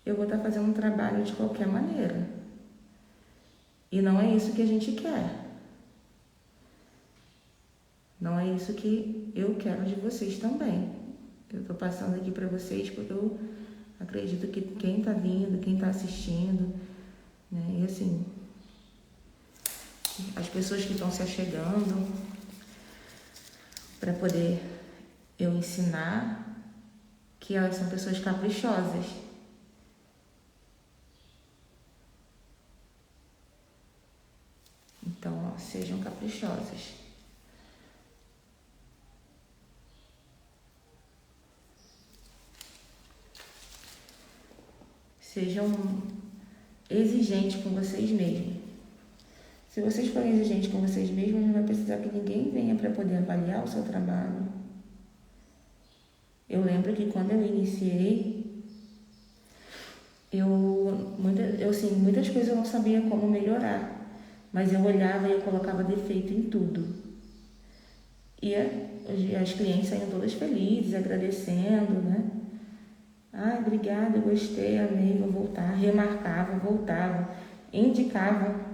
eu vou estar fazendo um trabalho de qualquer maneira. E não é isso que a gente quer. Não é isso que eu quero de vocês também. Eu tô passando aqui pra vocês porque eu acredito que quem tá vindo, quem tá assistindo, né, e assim, as pessoas que estão se achegando para poder eu ensinar, que elas são pessoas caprichosas. Então, ó, sejam caprichosas. Sejam exigentes com vocês mesmos. Se vocês forem exigentes com vocês mesmos, não vai precisar que ninguém venha para poder avaliar o seu trabalho. Eu lembro que quando eu iniciei, muitas coisas eu não sabia como melhorar, mas eu olhava e eu colocava defeito em tudo. E as clientes saíam todas felizes, agradecendo, né? Ah, obrigada, eu gostei, amei, vou voltar. Remarcava, voltava, indicava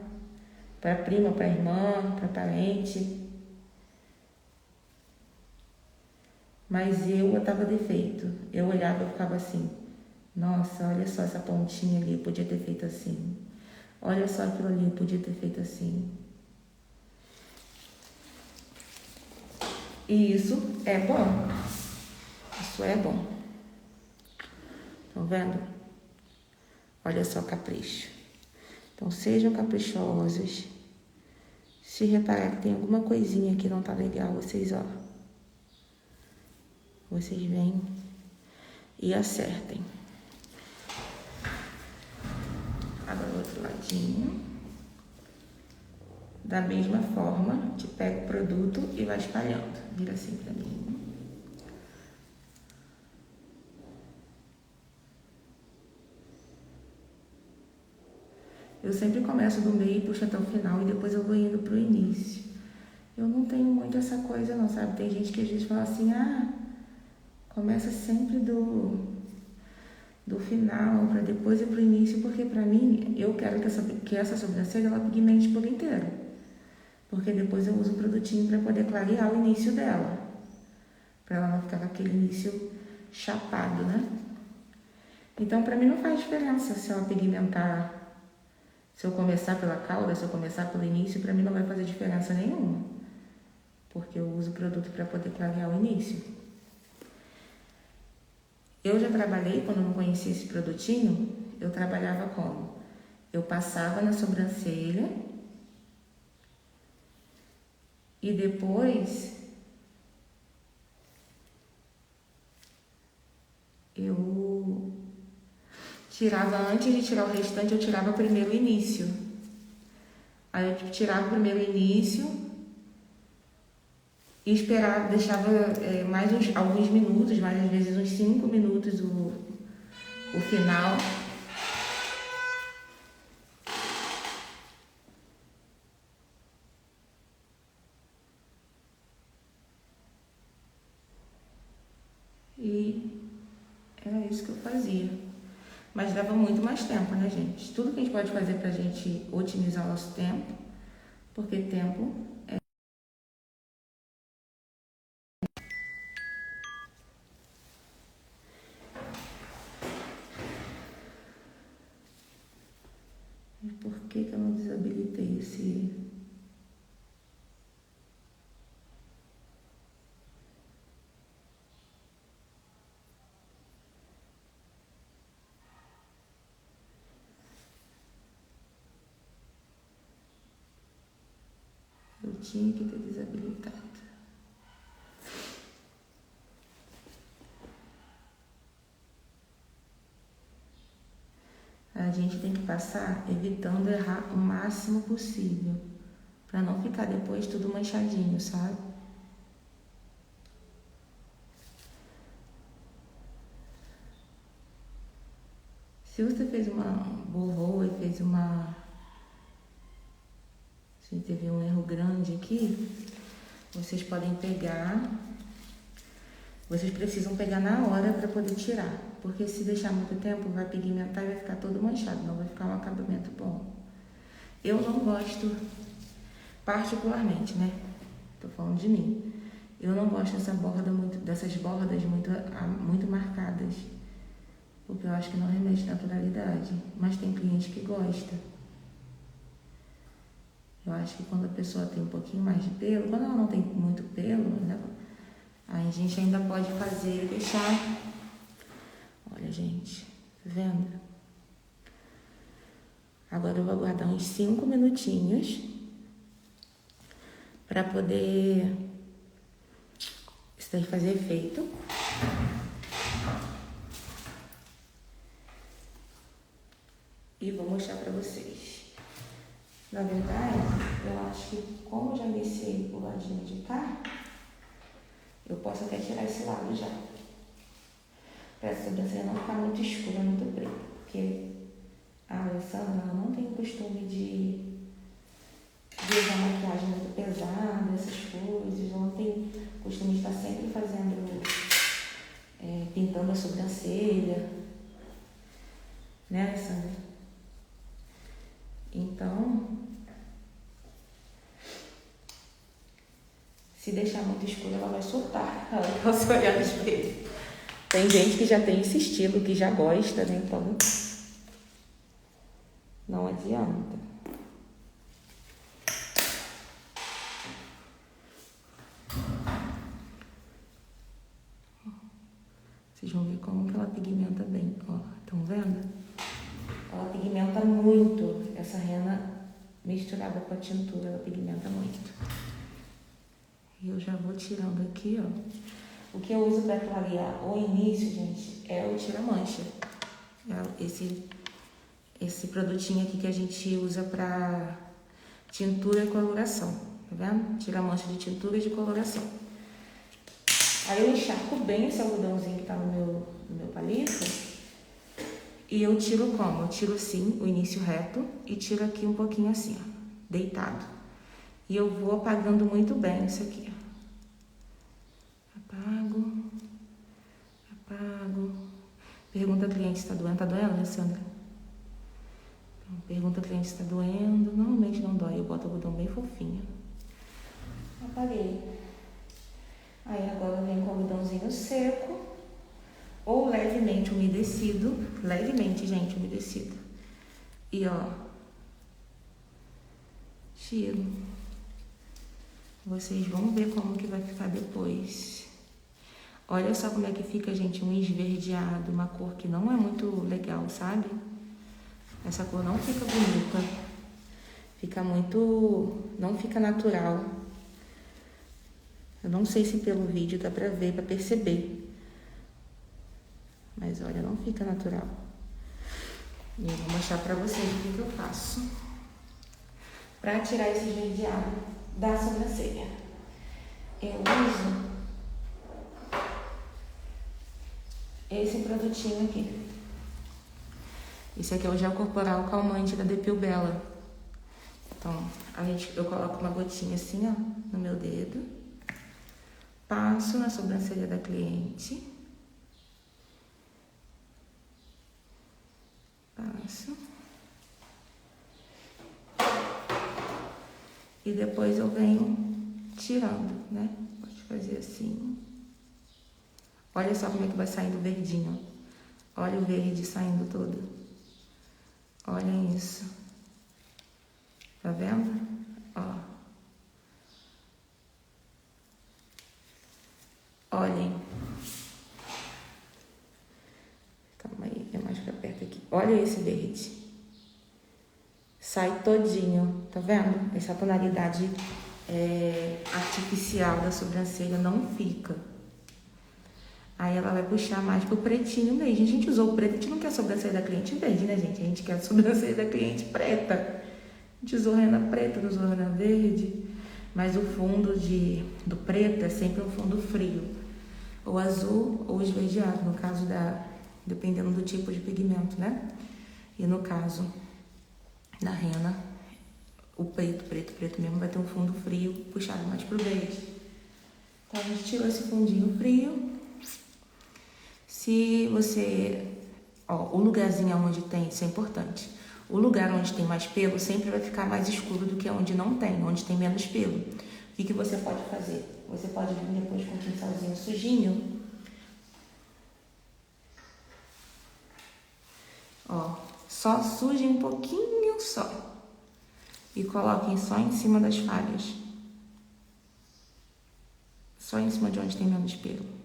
para prima, para irmã, para parente. Mas eu botava defeito. Eu olhava e ficava assim, nossa, olha só essa pontinha ali, eu podia ter feito assim. Olha só aquilo ali, podia ter feito assim. E isso é bom. Isso é bom. Estão vendo? Olha só o capricho. Então, sejam caprichosos. Se reparar que tem alguma coisinha que não tá legal, vocês vêm e acertem. Agora o outro ladinho. Da mesma forma, te pega o produto e vai espalhando. Vira assim pra mim. Eu sempre começo do meio e puxo até o final e depois eu vou indo pro início. Eu não tenho muito essa coisa não, sabe? Tem gente que às vezes fala assim, começa sempre do final para depois ir pro início, porque pra mim, eu quero que essa sobrancelha ela pigmente por inteiro. Porque depois eu uso o produtinho para poder clarear o início dela. Pra ela não ficar com aquele início chapado, né? Então pra mim não faz diferença se ela pigmentar. Se eu começar pela cauda, se eu começar pelo início, pra mim não vai fazer diferença nenhuma. Porque eu uso o produto para poder clarear o início. Eu já trabalhei, quando eu não conhecia esse produtinho, eu trabalhava como? Eu passava na sobrancelha e depois eu tirava, antes de tirar o restante, eu tirava primeiro o início. Aí eu tirava primeiro o início e esperava, deixava mais alguns minutos, mais às vezes uns 5 minutos o final. E era isso que eu fazia. Mas leva muito mais tempo, né, gente? Tudo que a gente pode fazer pra gente otimizar o nosso tempo, porque tempo é... E por que eu não desabilitei esse... Eu tinha que ter desabilitado. A gente tem que passar evitando errar o máximo possível, para não ficar depois tudo manchadinho, sabe? Se você fez borrou e fez se teve um erro grande aqui, vocês podem pegar, vocês precisam pegar na hora para poder tirar, porque se deixar muito tempo vai pigmentar e vai ficar todo manchado, não vai ficar um acabamento bom. Eu não gosto, particularmente, né? Tô falando de mim. Eu não gosto dessas bordas muito marcadas, porque eu acho que não remete naturalidade, mas tem cliente que gosta. Eu acho que quando a pessoa tem um pouquinho mais de pelo, quando ela não tem muito pelo, né, aí a gente ainda pode fazer e deixar... Olha, gente, tá vendo? Agora eu vou aguardar uns 5 minutinhos para poder isso daí fazer efeito. E vou mostrar para vocês. Na verdade, eu acho que como eu já iniciei o ladinho de cá, eu posso até tirar esse lado já. Para essa sobrancelha não ficar muito escura, muito preta. Porque a Alessandra ela não tem o costume de usar maquiagem muito pesada, essas coisas. Ela não tem costume de estar sempre fazendo, pintando a sobrancelha. Né, Alessandra? Então, se deixar muito escuro, ela vai surtar ao se olhar no espelho. Tem gente que já tem esse estilo, que já gosta, né? Então, não adianta. Vocês vão ver como que ela pigmenta bem, ó, estão vendo? Ela pigmenta muito, essa rena misturada com a tintura, ela pigmenta muito. E eu já vou tirando aqui, ó. O que eu uso para clarear o início, gente, é o tira-mancha. É esse produtinho aqui que a gente usa para tintura e coloração, tá vendo? Tira-mancha de tintura e de coloração. Aí eu encharco bem esse algodãozinho que tá no meu palito. E eu tiro como? Eu tiro assim, o início reto, e tiro aqui um pouquinho assim, ó, deitado. E eu vou apagando muito bem isso aqui, ó. Apago. Pergunta a cliente se tá doendo. Tá doendo, Alessandra? Então, pergunta a cliente se tá doendo. Normalmente não dói, eu boto o algodão bem fofinho. Apaguei. Aí agora eu venho com o algodãozinho seco. Ou levemente umedecido. Levemente, gente, umedecido. E ó. Tiro. Vocês vão ver como que vai ficar depois. Olha só como é que fica, gente, um esverdeado, uma cor que não é muito legal, sabe? Essa cor não fica bonita. Fica muito... não fica natural. Eu não sei se pelo vídeo dá pra ver, pra perceber. Mas olha, não fica natural. E eu vou mostrar pra vocês o que eu faço pra tirar esse esverdeado da sobrancelha. Eu uso esse produtinho aqui. Esse aqui é o gel corporal calmante da Depil Bella. Então, eu coloco uma gotinha assim, ó, no meu dedo. Passo na sobrancelha da cliente. Passo. E depois eu venho tirando, né? Pode fazer assim. Olha só como é que vai saindo o verdinho. Olha o verde saindo todo. Olha isso. Tá vendo? Ó. Olhem. Calma aí, é mais pra perto aqui. Olha esse verde. Sai todinho, tá vendo? Essa tonalidade artificial da sobrancelha não fica. Aí ela vai puxar mais pro pretinho mesmo. A gente usou o preto, a gente não quer a sobrancelha da cliente verde, né, gente? A gente quer a sobrancelha da cliente preta. A gente usou rena preta, não usou rena verde. Mas o fundo do preto é sempre um fundo frio. Ou azul ou esverdeado, no caso dependendo do tipo de pigmento, né? E no caso da rena, o preto mesmo vai ter um fundo frio puxado mais pro verde. Então a gente tirou esse fundinho frio. Se você... Ó, o lugarzinho onde tem, isso é importante. O lugar onde tem mais pelo sempre vai ficar mais escuro do que onde não tem, onde tem menos pelo. O que você pode fazer? Você pode vir depois com um pincelzinho sujinho. Ó, só suje um pouquinho só. E coloquem só em cima das falhas. Só em cima de onde tem menos pelo.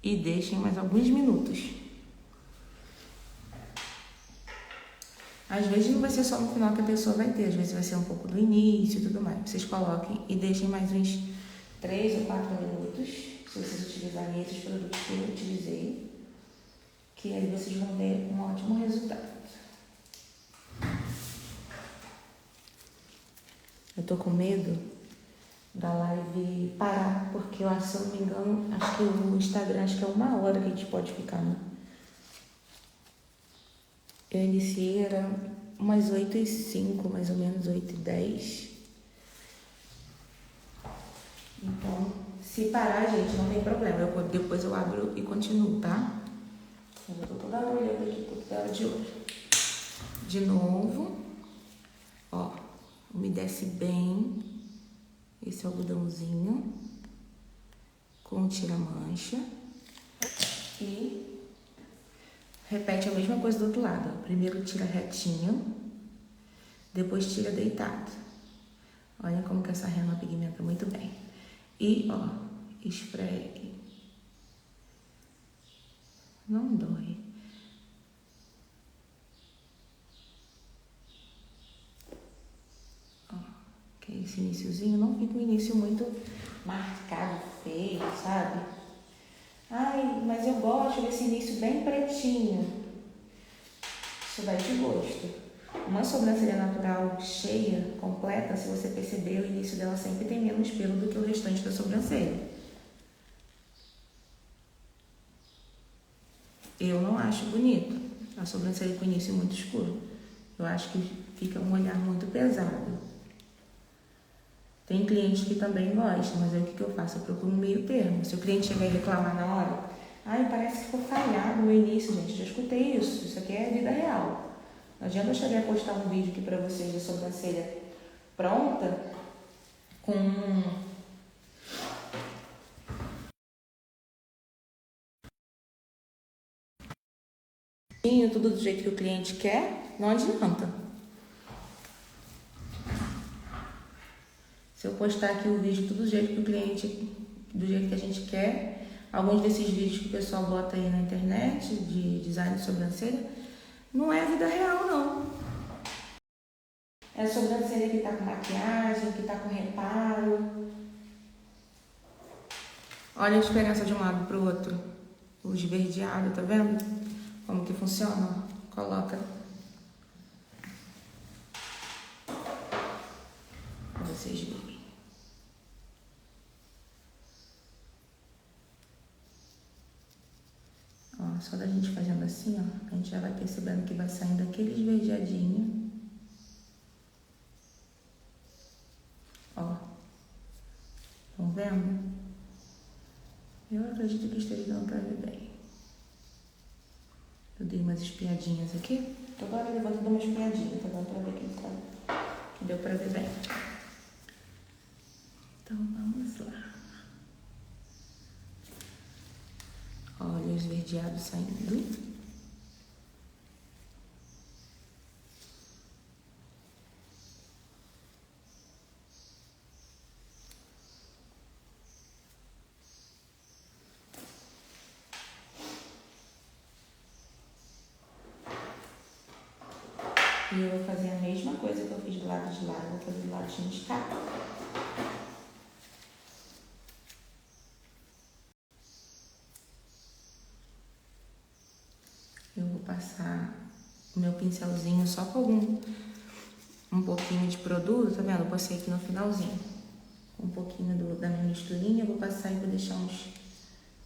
E deixem mais alguns minutos. Às vezes não vai ser só no final que a pessoa vai ter, às vezes vai ser um pouco do início e tudo mais. Vocês coloquem e deixem mais uns 3 ou 4 minutos, se vocês utilizarem esses produtos que eu utilizei, que aí vocês vão ver um ótimo resultado. Eu tô com medo da live parar, porque eu acho, se eu não me engano, acho que o Instagram, acho que é 1 hora que a gente pode ficar, né? Eu iniciei, era umas 8h05, mais ou menos 8h10. Então, se parar, gente, não tem problema. Depois eu abro e continuo, tá? Eu já tô toda hora olhando aqui, tô toda hora de olho. De novo, ó, umedece bem esse algodãozinho com tira-mancha e repete a mesma coisa do outro lado. Ó. Primeiro tira retinho, depois tira deitado. Olha como que essa rena pigmenta muito bem. E, ó, esfregue. Não dói. Ó, que esse iniciozinho não fica um início muito marcado, feio, sabe? Ai, mas eu gosto desse início bem pretinho. Isso vai de gosto. Uma sobrancelha natural cheia, completa, se você perceber, o início dela sempre tem menos pelo do que o restante da sobrancelha. Eu não acho bonito a sobrancelha com início muito escuro. Eu acho que fica um olhar muito pesado. Tem clientes que também gostam, mas aí o que eu faço? Eu procuro um meio termo. Se o cliente chegar e reclamar na hora, ai, parece que ficou falhado no início, gente. Já escutei isso. Isso aqui é vida real. Não adianta eu chegar a postar um vídeo aqui pra vocês de sobrancelha pronta com tudo do jeito que o cliente quer, não adianta. Se eu postar aqui o vídeo tudo do jeito que o cliente, do jeito que a gente quer, alguns desses vídeos que o pessoal bota aí na internet de design de sobrancelha, não é vida real, não. É sobrancelha que tá com maquiagem, que tá com reparo. Olha a diferença de um lado pro outro. O esverdeado, tá vendo? Como que funciona? Coloca pra vocês verem. Ó, só da gente fazendo assim, ó, a gente já vai percebendo que vai saindo aquele esverdeadinho. Ó, estão vendo? Eu acredito que esteja dando pra ver bem. Eu dei umas espiadinhas aqui. Toda hora eu levanto e dou uma espiadinha, tá dando pra ver que deu pra ver bem. Então vamos lá. Olha o esverdeado saindo. E eu vou fazer a mesma coisa que eu fiz do lado de lá, eu vou fazer do lado de cá. Eu vou passar o meu pincelzinho só com um pouquinho de produto, tá vendo? Eu passei aqui no finalzinho. Com um pouquinho da minha misturinha, eu vou passar e vou deixar uns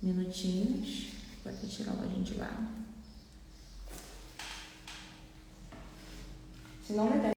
minutinhos para tirar o olhinho de lá. Se não der